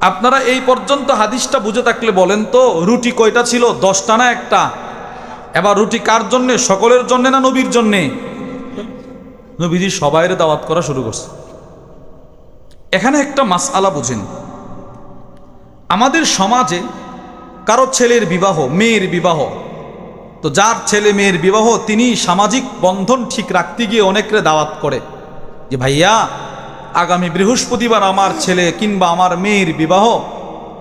আপনারা এই পর্যন্ত হাদিসটা বুঝে থাকলে বলেন তো, রুটি কয়টা ছিল? 10টা না একটা? এবার রুটি কার জন্যে? সকলের জন্যে না নবীর জন্যে? নবীজি সবাইরে দাওয়াত করা শুরু করছে। এখানে একটা মাসআলা বুঝেন, আমাদের সমাজে কারো ছেলের বিবাহ, মেয়ের বিবাহ, তো যার ছেলে মেয়ের বিবাহ তিনি সামাজিক বন্ধন ঠিক রাখতে গিয়ে অনেকরে দাওয়াত করে যে ভাইয়া আগামী বৃহস্পতিবার আমার ছেলে কিংবা আমার মেয়ের বিবাহ,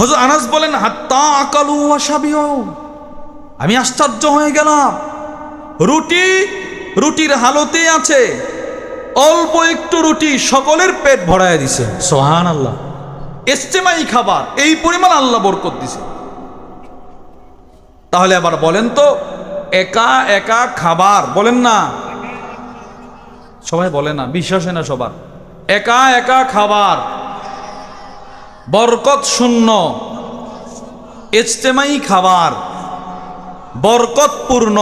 হযরত আনাস বলেন হাত্তা আকালু ওয়া শাবিউ, আমি আশ্চর্য হয়ে গেলাম, রুটির হালতে আছে, অল্প একটু রুটি সকলের পেট ভরায় দিছে। সুবহানাল্লাহ। ইজতিমাই খাবার, এই পরিমাণ আল্লাহ বরকত দিছে। তাহলে আবার বলেন তো, একা একা খাবার, বলেন না, সবাই বলে না, বিশ্বাস হয় না সবার। একা একা খাবার বরকত শূন্য, ইজতিমাই খাবার বরকতপূর্ণ।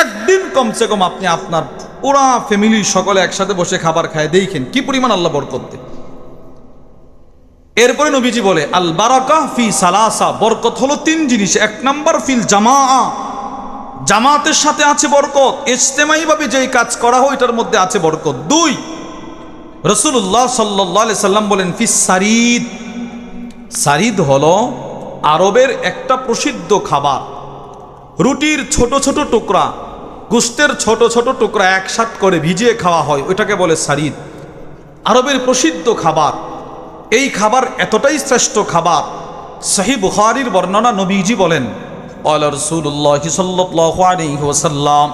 একদিন কমসে কম আপনি আপনার পুরা ফ্যামিলি সকলে একসাথে বসে খাবার খায় দেখেন কি পরিমাণ আল্লাহ বরকত দেয়। এরপরে নবীজি বলে আল বারাকা ফি সালাসা, বরকত হলো তিন জিনিস। এক নাম্বার ফিল জামাআ, জামাতের সাথে আছে বরকত, ইজতিমাই ভাবে যেই কাজ করা হয় এটার মধ্যে আছে বরকত। দুই, রাসূলুল্লাহ সাল্লাল্লাহু আলাইহি সাল্লাম বলেন ফিস সারিদ, সারিদ হলো আরবের একটা প্রসিদ্ধ খাবার। রুটির ছোট ছোট টুকরা, গোশতের ছোট ছোট টুকরা একসাথ করে ভিজিয়ে খাওয়া হয়, ওইটাকে বলে সারিদ। আরবের প্রসিদ্ধ খাবার। এই খাবার এতটাই শ্রেষ্ঠ খাবার, সহিহ বুখারীর বর্ণনা, নবীজি বলেন ক্বালা রাসূলুল্লাহ সাল্লাল্লাহু আলাইহি ওয়াসাল্লাম,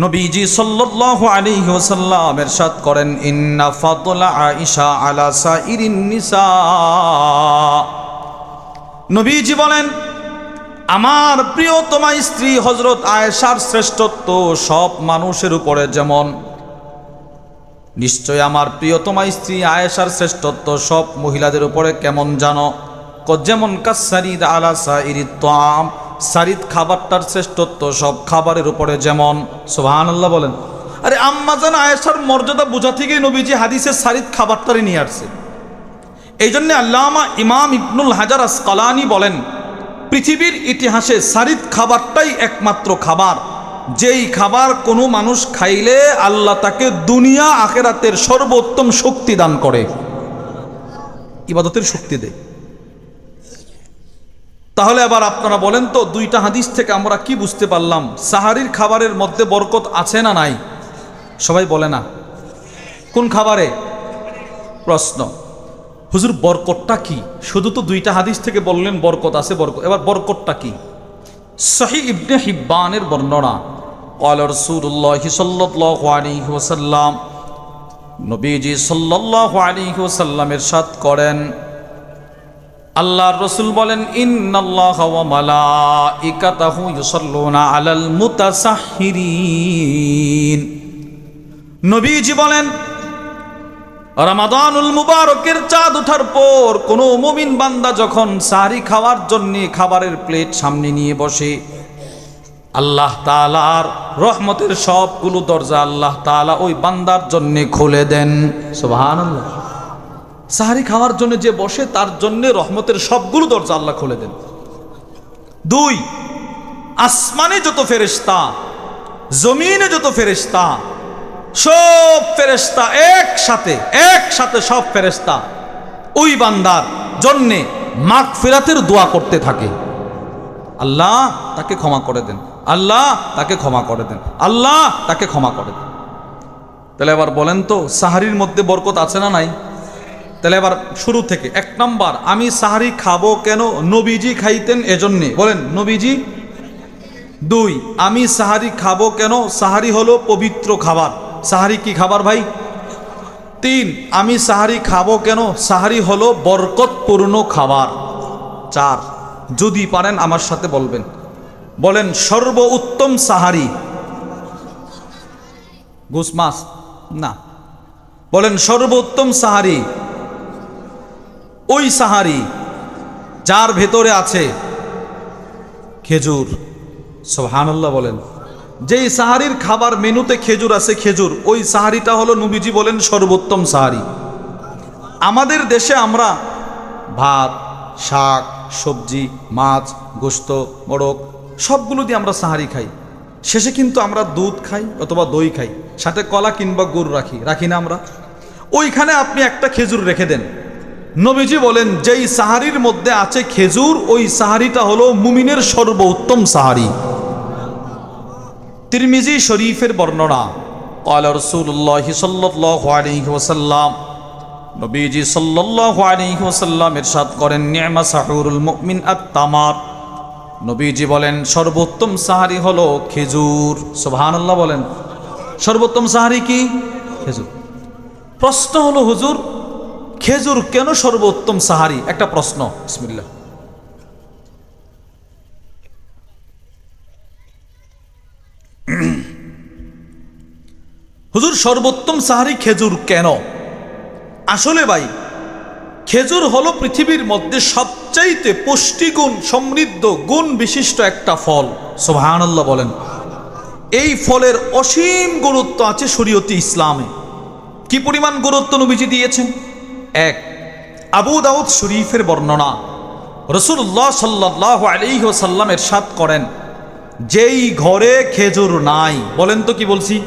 নবীজি সাল্লাল্লাহু আলাইহি ওয়াসাল্লাম ইরশাদ করেন ইন্না ফাদলা আয়েশা আলা সাইরিন নিসা, নবীজি বলেন আমার প্রিয়তমা স্ত্রী হযরত আয়েশার শ্রেষ্ঠত্ব সব মানুষের উপরে যেমন, নিশ্চয় আমার প্রিয়তমা স্ত্রী আয়েশার শ্রেষ্ঠত্ব সব মহিলাদের উপরে কেমন জানো, যেমন কাসারিদ আলা সাইরিত তাম, সারিদ খাবারটার শ্রেষ্ঠত্ব সব খাবারের উপরে যেমন। সুবহানাল্লাহ বলেন। আরে আম্মাজান আয়েশার মর্যাদা বোঝা থেকেই নবীজি হাদিসে সারিদ খাবারটারই নিয়ে আসছে। এই জন্য আল্লামা ইমাম ইবনুল হাজার আসকালানি বলেন পৃথিবীর ইতিহাসে সারিদ খাবারটাই একমাত্র খাবার, যেই খাবার কোনো মানুষ খাইলে আল্লাহ তাকে দুনিয়া আখিরাতের সর্বোত্তম শক্তি দান করে, ইবাদতের শক্তি দেয়। তাহলে আবার আপনারা বলেন তো, দুইটা হাদিস থেকে আমরা কি বুঝতে পারলাম? সাহারির খাবারের মধ্যে বরকত আছে না নাই? সবাই বলে না। কোন খাবারে? প্রশ্ন, হুজুর বরকতটা কি? শুধু তো দুইটা হাদিস থেকে বললেন বরকত আছে, বরকত, এবার বরকতটা কি? সহিহ ইবনে হিব্বানের বর্ণনা, ক্বালা রাসূলুল্লাহ সাল্লাল্লাহু আলাইহি ওয়াসাল্লাম, নবীজি সাল্লাল্লাহু আলাইহি ওয়াসাল্লাম ইরশাদ করেন, আল্লাহর রাসূল বলেন ইন্নাল্লাহা ওয়া মালাইকাতাহু ইউসাল্লুনা আলাল মুতাসাহহিরিন, নবীজি বলেন রমাদানুল মুবারকের চাঁদ ওঠার পর কোনো মুমিন বান্দা যখন সাহরি খাওয়ার জন্য খাবারের প্লেট সামনে নিয়ে বসে, আল্লাহ তাআলার রহমতের সবগুলো দরজা আল্লাহ তাআলা ওই বান্দার জন্য খুলে দেন। সুবহানাল্লাহ। সাহরি খাওয়ার জন্য যে বসে তার জন্য রহমতের সবগুলো দরজা আল্লাহ খুলে দেন। দুই, আসমানে যত ফেরেশতা, জমিনে যত ফেরেশতা, সব ফেরেশতা একসাথে সব ফেরেশতা ওই বান্দার জন্যে মাগফিরাতের দোয়া করতে থাকে, আল্লাহ তাকে ক্ষমা করে দেন, আল্লাহ তাকে ক্ষমা করে দেন, আল্লাহ তাকে ক্ষমা করে দেন। তাহলে এবার বলেন তো, সাহারির মধ্যে বরকত আছে না নাই? তাহলে এবার শুরু থেকে, এক নাম্বার, আমি সাহারি খাবো কেন? নবীজি খাইতেন এজন্যে, বলেন নবীজি। দুই, আমি সাহারি খাবো কেন? সাহারি হলো পবিত্র খাবার। সাহারি কি খাবার ভাই? তিন, আমি সাহারি খাবো কেন? সাহারি হলো বরকতপূর্ণ খাবার। চার, যদি পারেন আমার সাথে বলবেন, বলেন সর্বোত্তম সাহারি গোস মাছ না, বলেন সর্বোত্তম সাহারি ওই সাহারি যার ভেতরে আছে খেজুর। সুবহানাল্লাহ বলেন। যেই সাহারির খাবার মেনুতে খেজুর আছে, খেজুর, ওই সাহারিটা হলো নবীজি বলেন সর্বোত্তম সাহারি। আমাদের দেশে আমরা ভাত, শাক, সবজি, মাছ, গোশত, মোড়ক সবগুলো দিয়ে আমরা সাহারি খাই। শেষে কিন্তু আমরা দুধ খাই অথবা দই খাই, সাথে কলা কিংবা গুড় রাখি না আমরা? ওইখানে আপনি একটা খেজুর রেখে দেন। নবীজি বলেন যেই সাহারির মধ্যে আছে খেজুর, ওই সাহারিটা হলো মুমিনের সর্বোত্তম সাহারি। তিরমিজি শরীফের বর্ণনা, ক্বালা রাসূলুল্লাহ সাল্লাল্লাহু আলাইহি ওয়াসাল্লাম, নবীজি সাল্লাল্লাহু আলাইহি ওয়াসাল্লাম ইরশাদ করেন, নি'মা সাহুরুল মুমিন আত-তামার। নবীজি বলেন সর্বোত্তম সাহারি হলো খেজুর। সুবহানাল্লাহ বলেন। সর্বোত্তম সাহারি কি? খেজুর। প্রশ্ন হলো হুজুর, খেজুর কেন সর্বোত্তম সাহারি? একটা প্রশ্ন। বিসমিল্লাহ। হুজুর সর্বোত্তম সাহারি খেজুর কেন? আসলে ভাই, খেজুর হলো পৃথিবীর মধ্যে সবচাইতে পুষ্টিগুণ সমৃদ্ধ গুণ বিশিষ্ট একটা ফল। সুবহানাল্লাহ বলেন। এই ফলের অসীম গুরুত্ব আছে শরীয়তে ইসলামে। কি পরিমাণ গুরুত্ব নবীজি দিয়েছেন? এক, আবু দাউদ শরীফের বর্ণনা, রাসূলুল্লাহ সাল্লাল্লাহু আলাইহি ওয়াসাল্লাম ইরশাদ করেন, যেই ঘরে খেজুর নাই, বলেন তো কি বলছি?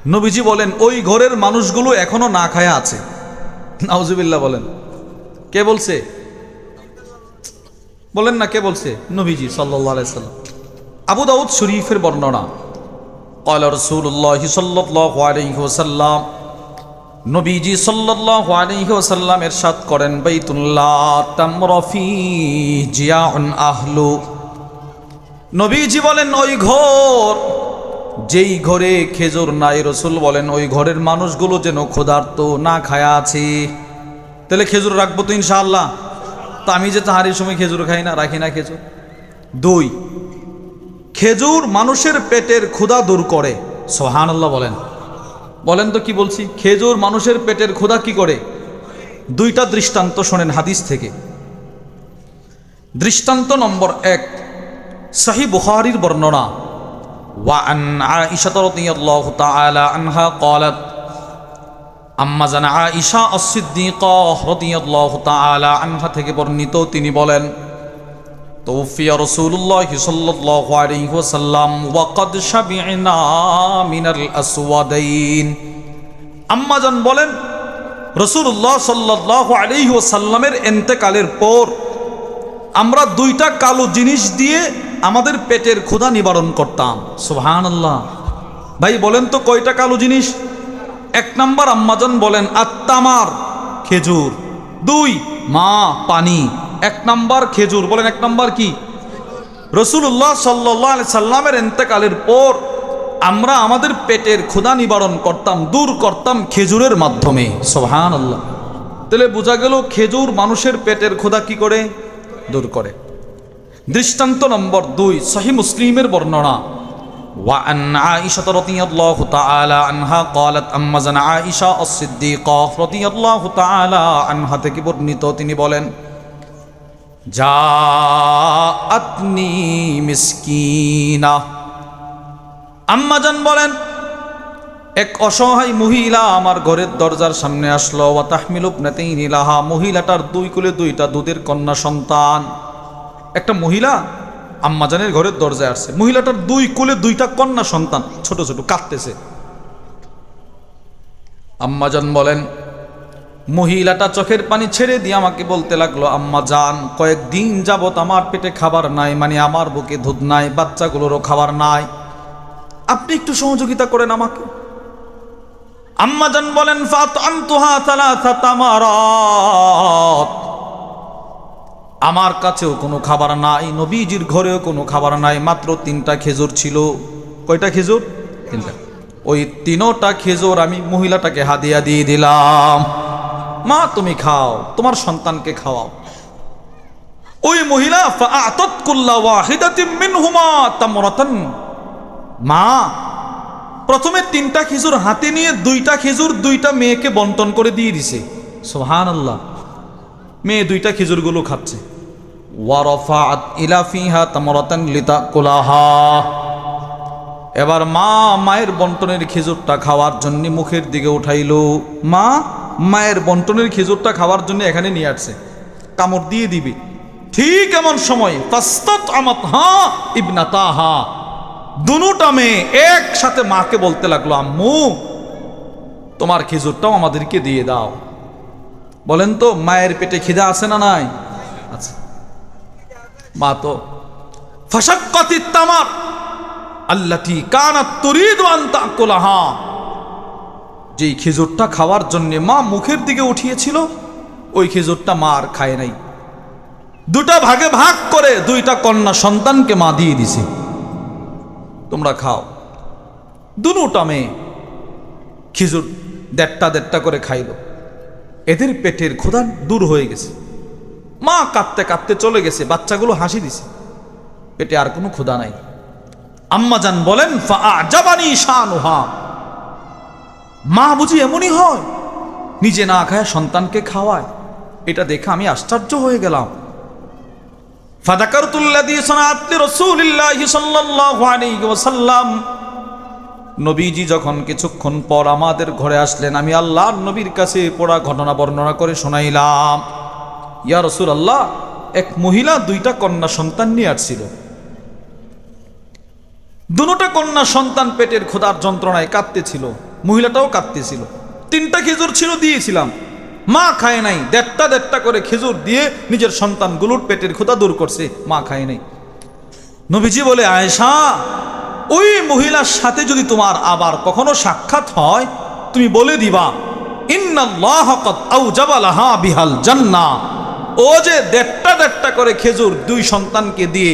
নবীজি বলেন ওই ঘরের মানুষগুলো এখনো না খায়া আছে। নাউজুবিল্লাহ বলেন। কে বলছে? বলেন না কে বলছে? নবীজি সাল্লাল্লাহু আলাইহি সাল্লাম। আবু দাউদ শরীফের বর্ণনা, ক্বালা রাসূলুল্লাহ সাল্লাল্লাহু আলাইহি ওয়াসাল্লাম, নবীজি সাল্লাল্লাহু আলাইহি ওয়াসাল্লাম ইরশাদ করেন, বাইতুল্লাহ তামরাফি জিয়াউন আহলু। নবীজি বলেন ওই ঘর, যেই ঘরে খেজুর নাই, রাসূল বলেন ওই ঘরের মানুষগুলো যেন ক্ষুধার্ত, না খায়া আছে। তাহলে খেজুর রাখবো তো ইনশাআল্লাহ। তো আমি যে তাহারির সময় খেজুর খাই না, রাখি না খেজুর। দুই, খেজুর মানুষের পেটের ক্ষুধা দূর করে। সুবহানাল্লাহ বলেন। বলেন তো কি বলছি? খেজুর মানুষের পেটের ক্ষুধা কি করে? দুইটা দৃষ্টান্ত শোনেন হাদিস থেকে। দৃষ্টান্ত নম্বর এক, সহিহ বুখারীর বর্ণনা, وعن عائشة رضي الله تعالى عنها قالت, আম্মা জানা আয়েশা as-সিদ্দিকা রাদিয়াল্লাহু তাআলা আনহা থেকে বর্ণিত, তিনি বলেন, তুফিয়া রাসূলুল্লাহ সাল্লাল্লাহু আলাইহি ওয়াসাল্লাম ওয়া ক্বাদ শাবি'না মিনাল আসওয়াদাইন। আম্মা জান বলেন রাসূলুল্লাহ সাল্লাল্লাহু আলাইহি ওয়াসাল্লামের ইন্তেকালের পর আমরা দুইটা কালো জিনিস দিয়ে আমাদের পেটের ক্ষুধা নিবারণ করতাম। সুবহানাল্লাহ। ভাই বলেন তো কয়টা কালো জিনিস? এক নাম্বার আম্মাজান বলেন আত্তামার, খেজুর। দুই, মা, পানি। এক নাম্বার খেজুর। বলেন এক নাম্বার কি? রাসূলুল্লাহ সাল্লাল্লাহু আলাইহি সাল্লামের ইন্তেকালের পর আমরা আমাদের পেটের ক্ষুধা নিবারণ করতাম, দূর করতাম খেজুরের মাধ্যমে। সুবহানাল্লাহ। তাহলে বোঝা গেল খেজুর মানুষের পেটের ক্ষুধা কি করে? দূর করে। দৃষ্টান্ত নম্বর দুই, সহিহ মুসলিমের বর্ণনা, وعن عائشة رضي الله تعالى عنها قالت, আম্মা জানা আয়েশা as-সিদ্দিকা রাদিয়াল্লাহু তাআলা আনহা থেকে বর্ণিত, তিনি বলেন, জাআতনি মিসকিনা। আম্মা জান বলেন এক অসহায় মহিলা আমার ঘরের দরজার সামনে আসলো, ওয়া তাহমিলু ইবনাতাইনি লাহা, মহিলাটার দুই কোলে দুইটা দুধের কন্যা সন্তান। একটা মহিলা আম্মাজানের ঘরের দরজায় আসছে, মহিলাটার দুই কোলে দুইটা কন্যা সন্তান ছোট ছোট কাঁদতেছে। আম্মাজান বলেন মহিলাটা চোখের পানি ছেড়ে দিয়ে আমাকে বলতে লাগলো, আম্মা জান, কয়েকদিন যাবত আমার পেটে খাবার নাই, মানে আমার বুকে দুধ নাই, বাচ্চাগুলোরও খাবার নাই, আপনি একটু সহযোগিতা করেন আমাকে। আম্মাজান বলেন ফাতআমতুহা সালাসা তামারাত, আমার কাছেও কোনো খাবার নাই, নবীজির ঘরেও কোনো খাবার নাই, মাত্র 3টা খেজুর ছিল। কয়টা খেজুর? 3টা। ওই 3টা খেজুর আমি মহিলাটাকে হাদিয়া দিয়ে দিলাম, মা তুমি খাও, তোমার সন্তানকে খাওয়াও। ওই মহিলা ফাআতাত কুল্লা ওয়াহিদাতিন মিনহুমা তামরাতান, মা প্রথমে 3টা খেজুর হাতে নিয়ে 2টা খেজুর 2টা মেয়েকে বন্টন করে দিয়ে দিছে। সুবহানাল্লাহ। মেয়ে 2টা খেজুরগুলো খাচ্ছে। ওয়ারাফাআত ইলা ফিহা তামরাতান লিতাকুলাহা, এবার মা মায়ের বন্টনের খেজুরটা খাওয়ার জন্য মুখের দিকে উঠাইলো। মা মায়ের বন্টনের খেজুরটা খাওয়ার জন্য এখানে নিয়ে আসছে, কামড় দিয়ে দিবে। ঠিক এমন সময় ফাস্তাতআমাতহা ইবনাতাহা, দুটা মেয়ে একসাথে মাকে বলতে লাগলো, আম্মু তোমার খেজুরটাও আমাদেরকে দিয়ে দাও। বলেন তো মায়ের পেটে খিদা আছে না নাই? আচ্ছা। মা তো ফাশাক্কাতিত তামার আল্লাতী কানাত তুরিদু আন তাকুলাহা, যেই খেজুরটা খাওয়ার জন্যে মা মুখের দিকে উঠিয়েছিল, ওই খেজুরটা মা আর খায় নাই। দুটা ভাগে ভাগ করে দুইটা কন্যা সন্তানকে মা দিয়ে দিছে, তোমরা খাও। দুটা মেয়ে খেজুর দেড়টা দেড়টা করে খাইল। এদের পেটের ক্ষুধা দূর হয়ে গেছে। মা কাঁদতে কাঁদতে চলে গেছে, বাচ্চাগুলো হাসি দিছে, পেটে আর কোনো ক্ষুধা নাই। আম্মাজান বলেন ফাআজাবানি শানুহা, মা বুঝি এমনই হয়, নিজে না খায় সন্তানকে খাওয়ায়। এটা দেখে আমি আশ্চর্য হয়ে গেলাম। ফাযাকারতুল্লাযী সানাআত লিরাসূলিল্লাহি সাল্লাল্লাহু আলাইহি ওয়াসাল্লাম, নবীজি যখন কিছুক্ষণ পর আমাদের ঘরে আসলেন, আমি আল্লাহর নবীর কাছে পড়া ঘটনা বর্ণনা করে শোনাইলাম। ইয়া রাসূলুল্লাহ, এক মহিলা দুইটা কন্যা সন্তান নিয়ে আসছিল। দুটা কন্যা সন্তান পেটের ক্ষুধার যন্ত্রণায় কাঁদতেছিল, মহিলাটাও কাঁদতেছিল। 3টা খেজুর ছিল, দিয়েছিলাম, মা খায় নাই। দেড়টা দেড়টা করে খেজুর দিয়ে নিজের সন্তানগুলোর পেটের ক্ষুধা দূর করছে, মা খায় নাই। নবীজি বলে, আয়েশা, ওই মহিলার সাথে যদি তোমার আবার কখনো সাক্ষাৎ হয়, তুমি বলে দিবা ইন্নাল্লাহ ক্বাদ আওজাবা লাহা বিহাল জান্নাহ। ও যে দেড়টা দেড়টা করে খেজুর 2 সন্তানকে দিয়ে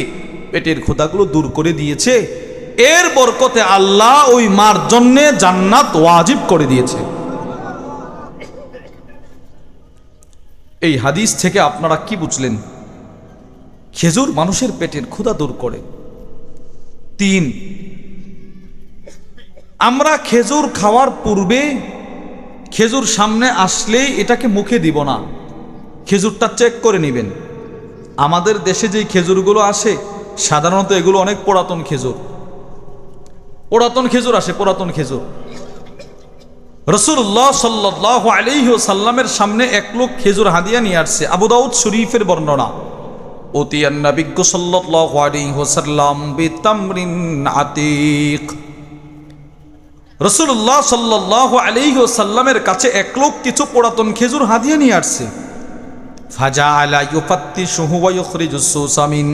পেটের ক্ষুধাগুলো দূর করে দিয়েছে, এর বরকতে আল্লাহ ওই মার জন্যে জান্নাত ওয়াজিব করে দিয়েছে। এই হাদিস থেকে আপনারা কি বুঝলেন? খেজুর মানুষের পেটের ক্ষুধা দূর করে। 3, আমরা খেজুর খাওয়ার পূর্বে খেজুর সামনে আসলেই এটাকে মুখে দিব না, খেজুরটা চেক করে নেবেন। আমাদের দেশে যেই খেজুরগুলো আসে সাধারণত এগুলো অনেক পুরাতন খেজুর, পুরাতন খেজুর আসে, পুরাতন খেজুর। রাসূলুল্লাহ সাল্লাল্লাহু আলাইহি ওয়াসাল্লামের সামনে এক লোক খেজুর হাদিয়া নিয়ে আসছে। আবু দাউদ শরীফের বর্ণনা, ওতিয়ান নবী সাল্লাল্লাহু আলাইহি ওয়াসাল্লাম বিতামরিন আতীক। রাসূলুল্লাহ সাল্লাল্লাহু আলাইহি ওয়াসাল্লামের কাছে এক লোক কিছু পুরাতন খেজুর হাদিয়া নিয়ে আসছে। ফাজাআলা ইউফাত্তিশুহু ওয়া ইখরিজুস সুসামিন।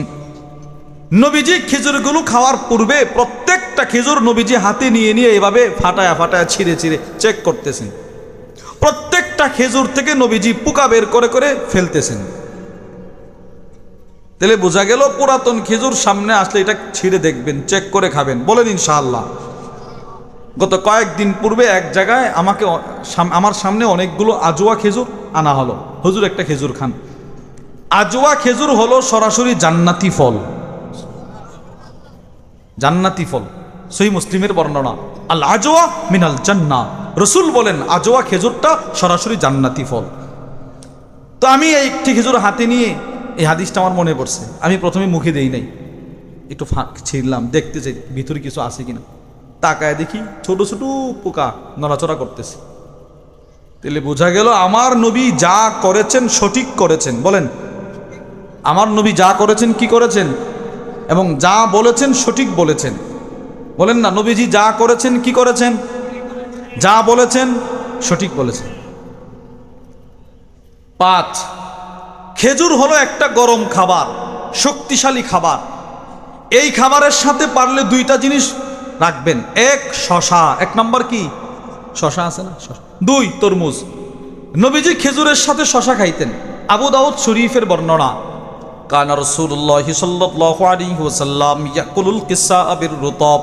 নবীজি খেজুরগুলো খাওয়ার পূর্বে প্রত্যেকটা খেজুর নবীজি হাতে নিয়ে নিয়ে এভাবে ফাটায়া ফাটায়া ছিঁড়ে ছিঁড়ে চেক করতেছেন। প্রত্যেকটা খেজুর থেকে নবীজি পোকা বের করে করে ফেলতেছেন। তাহলে বোঝা গেল পুরাতন খেজুর সামনে আসলে এটা ছিঁড়ে দেখবেন, চেক করে খাবেন, বলেন ইনশাআল্লাহ। গত কয়েকদিন পূর্বে এক জায়গায় আমার সামনে অনেকগুলো আজোয়া খেজুর আনা হলো। হুজুর একটা খেজুর খান। আজোয়া খেজুর হলো সরাসরি জান্নাতি ফল, জান্নাতি ফল। সহিহ মুসলিমের বর্ণনা, আল আজওয়া মিনাল জান্নাহ। রাসূল বলেন আজওয়া খেজুরটা সরাসরি জান্নাতি ফল। তো আমি এই একটি খেজুর হাতে নিয়ে, এই হাদিসটা আমার মনে পড়ছে, আমি প্রথমে মুখে দেই নাই, একটু ছিঁড়লাম, দেখতে চাই ভিতরে কিছু আছে কিনা। তাকায় দেখি ছোট ছোট পোকা নড়াচড়া করতেছে। তাহলে বোঝা গেল আমার নবী যা করেছেন সঠিক করেছেন। বলেন, আমার নবী যা করেছেন কি করেছেন, এবং যা বলেছেন সঠিক বলেছেন। বলেন না, নবীজি যা করেছেন কি করেছেন, যা বলেছেন সঠিক বলেছেন। 5, খেজুর হলো একটা গরম খাবার, শক্তিশালী খাবার। এই খাবারের সাথে পারলে 2টা জিনিস রাখবেন। 1 শশা, 1 নম্বর কি শশা আছে না, 2 তরমুজ। নবীজি খেজুরের সাথে শশা খাইতেন। আবু দাউদ শরীফের বর্ণনা, কানা রাসূলুল্লাহি সাল্লাল্লাহু আলাইহি ওয়াসাল্লাম ইয়াকুলুল কিসা বির রুতাব।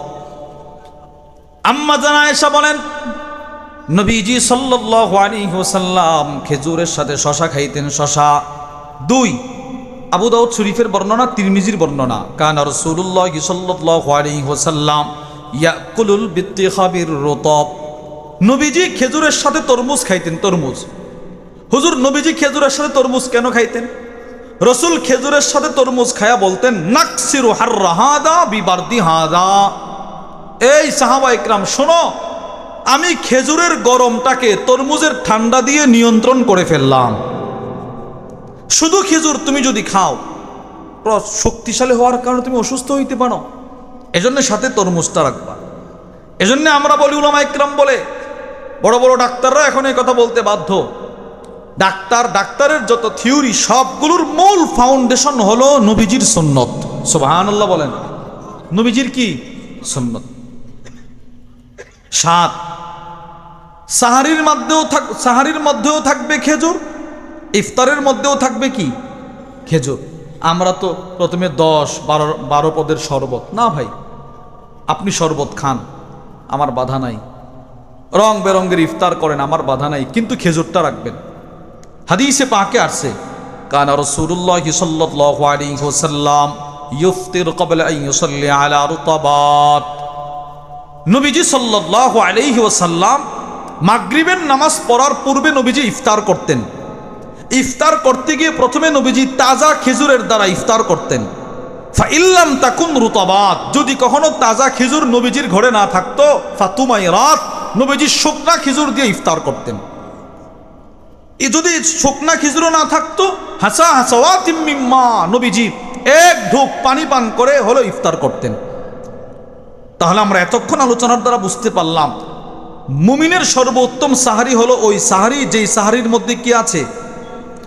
আম্মা জান আয়েশা বলেন, নবীজি সাল্লাল্লাহু আলাইহি ওয়াসাল্লাম খেজুরের সাথে শশা খাইতেন, শশা। 2 আবু দাউদ শরীফের বর্ণনা, তিরমিজির বর্ণনা, কানা রাসূলুল্লাহি সাল্লাল্লাহু আলাইহি ওয়াসাল্লাম ইয়াকুলুল বিত্তিখাবির রুতাব। নবীজি খেজুরের সাথে তরমুজ খাইতেন, তরমুজ। হুজুর, নবীজি খেজুরের সাথে তরমুজ কেন খাইতেন? রসুল খেজুরের সাথে তরমুজ খায়া বলতেন, নাকসিরু হাররা হাদা বিবারদি হাদা। এই সাহাবা ইকরাম শোনো, আমি খেজুরের গরমটাকে তরমুজের ঠান্ডা দিয়ে নিয়ন্ত্রণ করে ফেললাম। শুধু খেজুর তুমি যদি খাও, শক্তিশালী হওয়ার কারণে তুমি অসুস্থ হইতে পারো, এজন্য সাথে তরমুজটা রাখবা। এজন্য আমরা বলি, উলামা ইকরাম বলে, বড় বড় ডাক্তাররা এখন এই কথা বলতে বাধ্য, ডাক্তারের যত থিওরি সবগুলোর মূল ফাউন্ডেশন হলো নবীজির সুন্নত। সুবহানাল্লাহ বলেন, নবীজির কি সুন্নত। 7 সাহারির মধ্যেও থাকবে খেজুর, ইফতারের মধ্যেও থাকবে কি খেজুর। আমরা তো প্রথমে 10-12 পদের শরবত, না ভাই আপনি শরবত খান, আমার বাধা নাই, রং বেরঙ্গের ইফতার করেন, আমার বাধা নাই, কিন্তু খেজুরটা রাখবেন। হাদিসে পাকে আসছে কানা রাসূলুল্লাহ সাল্লাল্লাহু আলাইহি ওয়াসাল্লাম ইফতির ক্বাবলা আন ইউসাল্লি আলা রুতাবাত। নবীজি সাল্লাল্লাহু আলাইহি ওয়াসাল্লাম মাগরিবের নামাজ পড়ার পূর্বে নবীজি ইফতার করতেন। ইফতার করতে গিয়ে প্রথমে নবীজি তাজা খেজুরের দ্বারা ইফতার করতেন। ফাইল্লাম তাকুন রুতাবাত, যদি কখনো তাজা খেজুর নবীজির ঘরে না থাকতো, ফাতুমাইরাত, নবীজি শুকনা খেজুর দিয়ে ইফতার করতেন। যদি শুকনা খেজুরও না থাকতো, হাসা হাসাওয়াতিম মিম্মা, নবীজি এক ঢোক পানি পান করে হলো ইফতার করতেন। তাহলে আমরা এতক্ষণ আলোচনার দ্বারা বুঝতে পারলাম মুমিনের সর্বোত্তম সাহারি হলো ওই সাহারি যেই সাহারির মধ্যে কি আছে,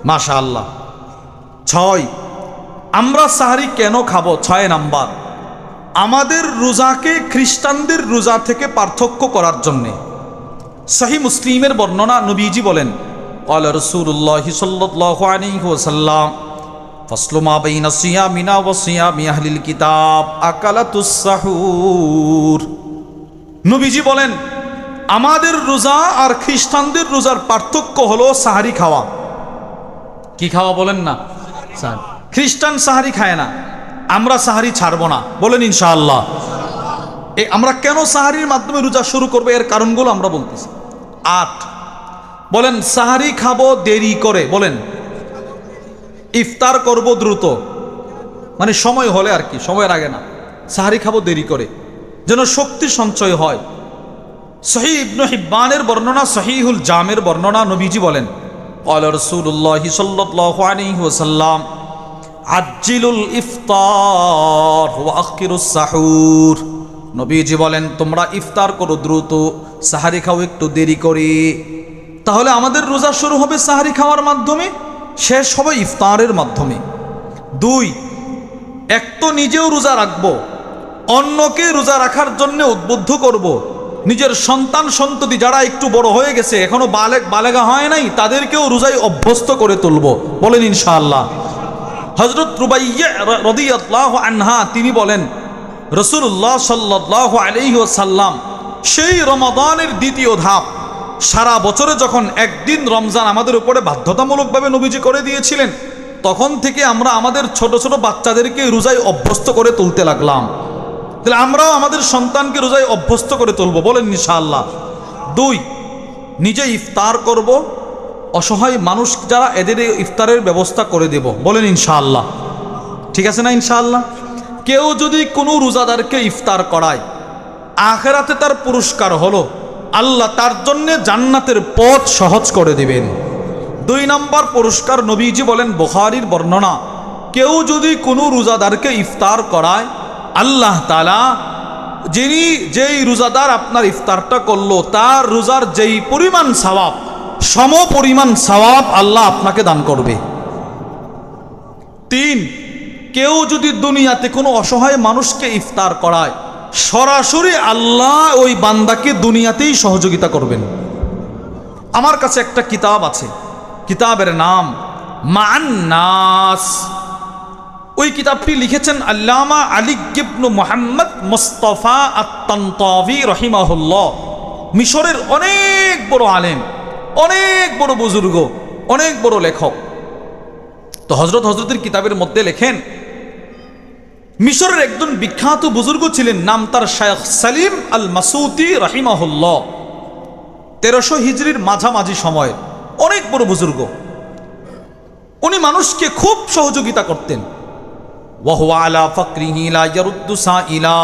মাশাআল্লাহ। 6, আমরা সাহারি কেন খাবো? 6 নাম্বার, আমাদের রোজাকে খ্রিস্টানদের রোজা থেকে পার্থক্য করার জন্যে। সহিহ মুসলিমের বর্ণনা, নবীজি বলেন ক্বালা রাসূলুল্লাহ সাল্লাল্লাহু আলাইহি ওয়াসাল্লাম ফাসলু মা বাইনা সিয়ামিনা ওয়া সিয়ামি আহলিল কিতাব আকালাতুস সাহুর। নবীজি বলেন আমাদের রোজা আর খ্রিস্টানদের রোজার পার্থক্য হলো সাহারি খাওয়া। কি খাওয়া বলেন না? খ্রিস্টান সাহারি খায় না, আমরা সাহারি ছাড়বো না, বলেন ইনশাআল্লাহ। আমরা কেন সাহারির মাধ্যমে রোজা শুরু করবো এর কারণগুলো আমরা বলতেছি। 8, বলেন সাহারি খাবো দেরি করে, বলেন ইফতার করব দ্রুত, মানে সময় হলে আর কি, সময়ের আগে না, সাহারি খাবো দেরি করে যেন শক্তি সঞ্চয় হয়। সহিহ ইবনে হিব্বানের বর্ণনা, সহিহুল জামের বর্ণনা, নবীজি বলেন ক্বালা রাসূলুল্লাহ সাল্লাল্লাহু আলাইহি ওয়াসাল্লাম আজ্জিলুল ইফতার ওয়া আখিরুস সাহুর। নবীজি বলেন তোমরা ইফতার করো দ্রুত, সাহারি খাও একটু দেরি করে। তাহলে আমাদের রোজা শুরু হবে সাহারি খাওয়ার মাধ্যমে, শেষ হবে ইফতারের মাধ্যমে। 2, এক তো নিজেও রোজা রাখবো, অন্যকে রোজা রাখার জন্য উদ্বুদ্ধ করব। নিজের সন্তান সন্ততি যারা একটু বড় হয়ে গেছে, এখনো বালেগা হয় নাই, তাদেরকেও রোজায় অভ্যস্ত করে তুলব, বলেন ইনশাআল্লাহ। হযরত রুবাইয়া রাদিয়াল্লাহু আনহা তিনি বলেন রাসূলুল্লাহ সাল্লাল্লাহু আলাইহি ওয়াসাল্লাম সেই রমাদানের দ্বিতীয় ধাপ, সারা বছরে যখন একদিন রমজান আমাদের উপরে বাধ্যতামূলকভাবে নবীজি করে দিয়েছিলেন, তখন থেকে আমরা আমাদের ছোট ছোট বাচ্চাদেরকে রোজায় অভ্যস্ত করে তুলতে লাগলাম। তাহলে আমরাও আমাদের সন্তানকে রোজায় অভ্যস্ত করে তুলব, বলেন ইনশাআল্লাহ। 2, নিজে ইফতার করব, অসহায় মানুষ যারা এদের ইফতারের ব্যবস্থা করে দেব, বলেন ইনশাআল্লাহ। ঠিক আছে না ইনশাআল্লাহ? কেউ যদি কোনো রোজাদারকে ইফতার করায়, আখিরাতে তার পুরস্কার হলো আল্লাহ তার জন্য জান্নাতের পথ সহজ করে দিবেন। 2 নম্বর পুরস্কার, নবীজি বলেন বুখারীর বর্ণনা, কেউ যদি কোনো রোজাদারকে ইফতার করায়, আল্লাহ তাআলা যেই রোজাদার আপনার ইফতারটা করলো তার রোজার যেই পরিমাণ সওয়াব, সম পরিমাণ সওয়াব আল্লাহ আপনাকে দান করবে। 3, কেউ যদি দুনিয়াতে কোনো অসহায় মানুষকে ইফতার করায়, সরাসরি আল্লাহ ওই বান্দাকে দুনিয়াতেই সহযোগিতা করবেন। আমার কাছে একটা কিতাব আছে, কিতাবের নাম মান নাস। ওই কিতাবটি লিখেছেন আল্লামা আলী ইবনে মুহাম্মদ মুস্তাফা আত-তানতাবি রাহিমাহুল্লাহ। মিশরের অনেক বড় আলেম, অনেক বড় বুজুর্গ, অনেক বড় লেখক। তো হযরতের কিতাবের মধ্যে লেখেন মিশরের একজন বিখ্যাত বুজুর্গ ছিলেন, নাম তার শায়খ সালিম আল মাসউদি রাহিমাহুল্লাহ। 1300 হিজরির মাঝামাঝি সময় অনেক বড় বুজুর্গ। উনি মানুষকে খুব সহযোগিতা করতেন। ওয়াহুয়া আলা ফাকরিহি লা ইয়ারুদ্দু সাইলা।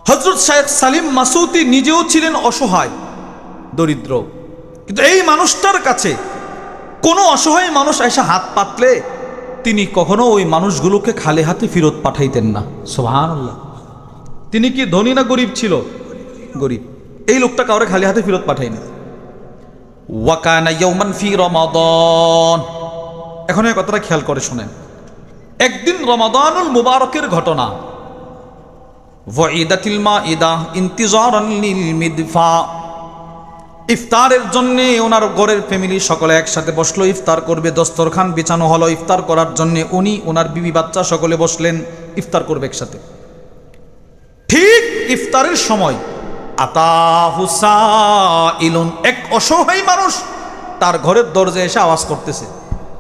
হযরত শায়খ সালিম মাসউদি নিজেও ছিলেন অসহায়, দরিদ্র, কিন্তু এই মানুষটার কাছে কোনো অসহায় মানুষ এসে হাত পাতলে তিনি কখনো ওই মানুষগুলোকে খালি হাতে ফেরত পাঠাইতেন না। সুবহানাল্লাহ। তিনি কি ধনী না গরিব ছিল? গরিব। এই লোকটা কাউরে খালি হাতে ফেরত পাঠায় না। ওয়া কানা ইয়াওমান ফি রমাদান। এখন এই কথাটা খেয়াল করে শুনেন। একদিন রমাদানুল মুবারকের ঘটনা। ওয়াইদাতিল মাইদা ইন্তিজারান লিল মিদফা। ইফতারের জন্য ওনার ঘরের ফ্যামিলি সকলে একসাথে বসলো, ইফতার করবে। দস্তরখান বিছানো হলো ইফতার করার জন্য। উনি ওনার বিবি বাচ্চা সকলে বসলেন, ইফতার করবে একসাথে। ঠিক ইফতারের সময় আতাহু সাইলুন, এক অসহায় মানুষ তার ঘরের দরজায় এসে আওয়াজ করতেছে,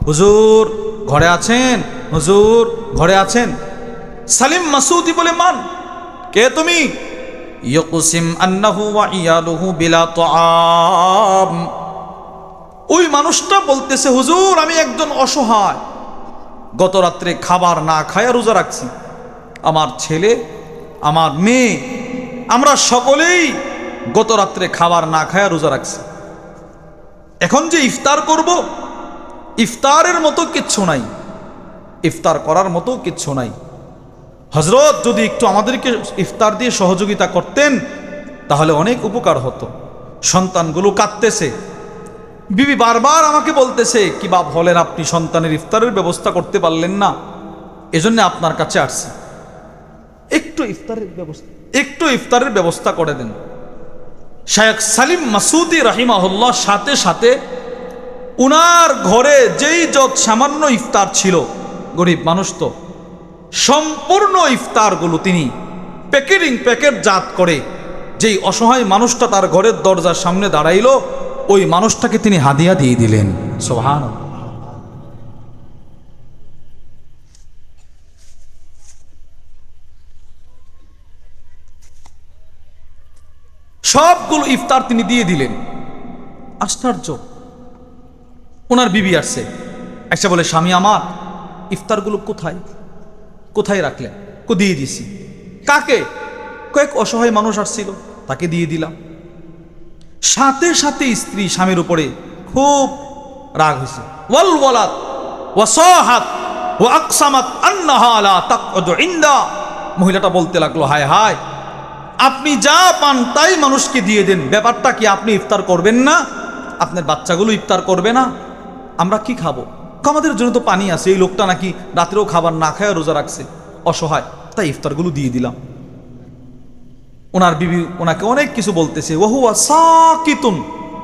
হুজুর ঘরে আছেন, হুজুর ঘরে আছেন। সালিম মাসউদি বলে, মান, কে তুমি? ইয়াকুসিম আন্নাহু ওয়া ইয়ালুহু বিলা তাআম। ওই মানুষটা বলতেছে, হুজুর আমি একজন অসহায়, গত রাত্রে খাবার না খায়া রোজা রাখছি। আমার ছেলে, আমার মেয়ে, আমরা সকলেই গত রাত্রে খাবার না খায়া রোজা রাখছি। এখন যে ইফতার করব, ইফতারের মতো কিচ্ছু নাই, ইফতার করার মতো কিচ্ছু নাই। হযরত যদি একটু আমাদেরকে ইফতার দিয়ে সহযোগিতা করতেন তাহলে অনেক উপকার হতো। সন্তানগুলো কাঁদতেছে, বিবি বারবার আমাকে বলতেছে, কি বাপ হলেন আপনি, সন্তানের ইফতারের ব্যবস্থা করতে পারলেন না, এজন্য আপনার কাছে আসছি, একটু ইফতারের ব্যবস্থা করে দেন। শায়খ সালিম মাসউদি রাহিমাহুল্লাহ সাথে সাথে উনার ঘরে যেই যত সামান্য ইফতার ছিল, গরিব মানুষ তো, সম্পূর্ণ ইফতারগুলো তিনি প্যাকেটজাত করে যেই অসহায় মানুষটা তার ঘরের দরজার সামনে দাঁড়াইলো, ওই মানুষটাকে তিনি হাদিয়া দিয়ে দিলেন। সুবহানাল্লাহ। সবগুলো ইফতার তিনি দিয়ে দিলেন। আশ্চর্য। ওনার বিবি আসছে, একটা বলে, স্বামী আমার ইফতারগুলো কোথায় কোথায় রাখলেন? দিয়ে দিছি। কাকে? কয়েক অসহায় মানুষ আসছিল, তাকে দিয়ে দিলাম। সাথে সাথে স্ত্রী স্বামীর উপরে খুব রাগ হয়েছে। ওয়াল ওয়ালাদ ওয়াসাহাত ওয়া আকসামাত আন্নাহা লা তাকউদু ইনদা। মহিলাটা বলতে লাগলো, হায় হায়, আপনি যা পান তাই মানুষকে দিয়ে দেন, ব্যাপারটা কি আপনি ইফতার করবেন না? আপনার বাচ্চাগুলো ইফতার করবে না? আমরা কি খাবো? আমাদের জন্য তো পানি আছে। এই লোকটা নাকি রাত্রেও খাবার না খায় রোজা রাখছে, অসহায়, তাই ইফতারগুলো দিয়ে দিলাম। ওনার বিবি ওনাকে অনেক কিছু বলতেছে, ওহুয়া সাকিতুন,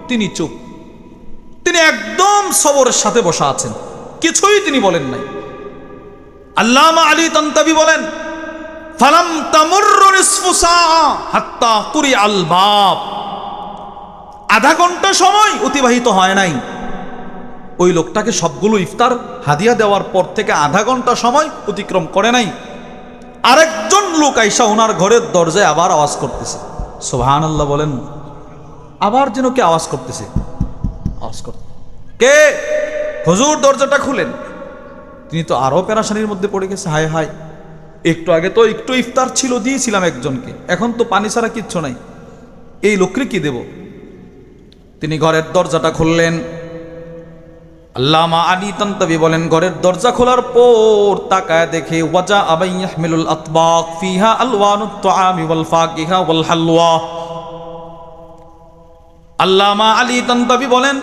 তিনি চুপ, তিনি একদম সবরের সাথে বসা আছেন, কিছুই তিনি বলেন নাই। আল্লামা আলী তানতাবি বলেন, ফালাম তামুররু নিসফু সাআ হাত্তা কুরি আল বাব। আধা ঘন্টা সময় অতিবাহিত হয় নাই, ওই লোকটাকে সবগুলো ইফতার হাদিয়া দেওয়ার পর থেকে আধা ঘন্টা সময় অতিক্রম করে নাই, আরেকজন লোক আইসা ওনার ঘরের দরজায় আবার আওয়াজ করতেছে। সুবহানাল্লাহ বলেন। আবার যেন কে আওয়াজ করতেছে, কে? হুজুর দরজাটা খুলেন। তিনি তো আরো পেরেশানির মধ্যে পড়ে গেছে, হায় হায়, একটু আগে তো একটু ইফতার ছিল, দিয়েছিলাম একজনকে, এখন তো পানি ছাড়া কিচ্ছু নাই, এই লোককে কি দেব? তিনি ঘরের দরজাটা খুললেন। আল্লামা আলী তানতাবি বলেন, ঘরের দরজা খোলার পর তাকায় দেখে, ওয়াজা আবাই ইয়াহমিলুল আতবাক ফিহা আলওয়ানুত তুআমি ওয়াল ফাকিহা ওয়াল হালওয়া। আল্লামা আলী তানতাবি বলেন,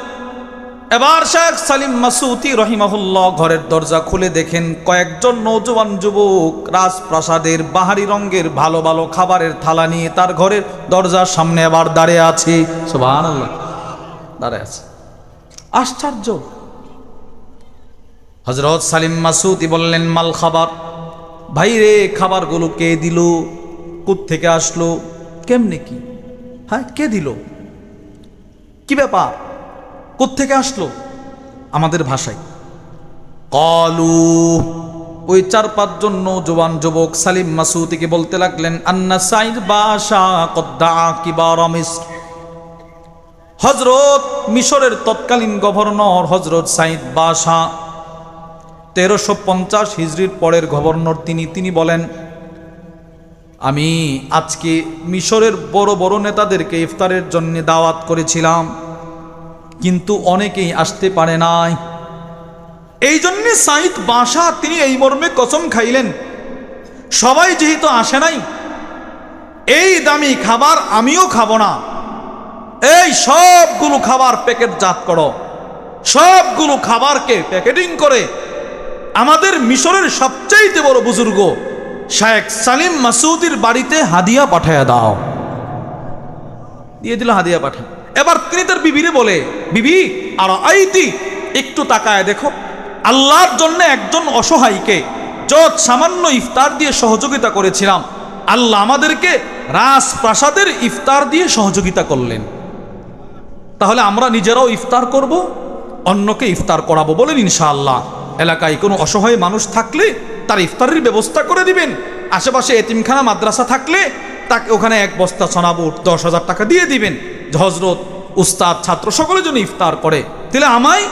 এবার শেখ সালিম মাসউদি রহিমাহুল্লাহ ঘরের দরজা খুলে দেখেন কয়েকজন নওজোয়ান যুবক রাজপ্রাসাদের বাহারি রঙের ভালো ভালো খাবারের থালা নিয়ে তার ঘরের দরজার সামনে আবার দাঁড়িয়ে আছে। সুবহানাল্লাহ, দাঁড়িয়ে আছে। আশ্চর্য। হযরত সালিম মাসউদি বললেন, মাল খাবার, ভাই রে খাবারগুলো কে দিল, কোত্থেকে আসলো, কেমনে কি? হ্যাঁ, কে দিল, কি ব্যাপার, কোত্থেকে আসলো? আমাদের ভাষায় কলু, ওই 4-5 জন নওজোয়ান যুবক সালিম মাসউদিকে বলতে লাগলেন, আন্না সাইদ বাশা কদ্দা কিবার মিসর। হযরত মিশরের তৎকালীন গভর্নর হযরত সাইদ বাশা, 1350 হিজরির পরের গভর্নর তিনি বলেন, আমি আজকে মিশরের বড় বড় নেতাদেরকে ইফতারের জন্য দাওয়াত করেছিলাম, কিন্তু অনেকেই আসতে পারে নাই। এই জন্য সাইদ বাশা তিনি এই মর্মে কসম খাইলেন, সবাই যেহেতু আসে নাই, এই দামি খাবার আমিও খাবো না, এই সবগুলো খাবার প্যাকেটজাত করো, সবগুলো খাবারকে প্যাকেটিং করে আমাদের মিশরের সবচাইতে বড় বুজুর্গ শেখ সালিম মাসউদির বাড়িতে হাদিয়া পাঠায়া দাও। দিয়ে দিল হাদিয়া পাঠায়। এবার তিনি তার বিবিরে বলে, বিবি আর আইতি, একটু তাকায় দেখো, আল্লাহর জন্য একজন অসহায়কে যত সামান্য ইফতার দিয়ে সহযোগিতা করেছিলাম, আল্লাহ আমাদেরকে রাজপ্রাসাদের ইফতার দিয়ে সহযোগিতা করলেন। তাহলে আমরা নিজেরাও ইফতার করব, অন্যকে ইফতার করাবো, বলেন ইনশাআল্লাহ। এলাকায় কোনো অসহায় মানুষ থাকলে তার ইফতারের ব্যবস্থা করে দিবেন। আশেপাশে এতিমখানা মাদ্রাসা থাকলে তাকে ওখানে এক বস্তা সোনাবুট 10,000 টাকা দিয়ে দিবেন, হজরত উস্তাদ ছাত্র সকলে যেন ইফতার করে। তাহলে আমায়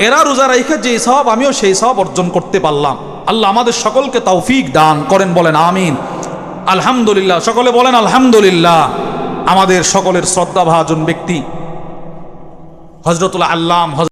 এরা রোজা রাইখে যে সওয়াব, আমিও সেই সওয়াব অর্জন করতে পারলাম। আল্লাহ আমাদের সকলকে তৌফিক দান করেন, বলেন আমিন। আলহামদুলিল্লাহ, সকলে বলেন আলহামদুলিল্লাহ। আমাদের সকলের শ্রদ্ধাভাজন ব্যক্তি হযরতুল আল্লাম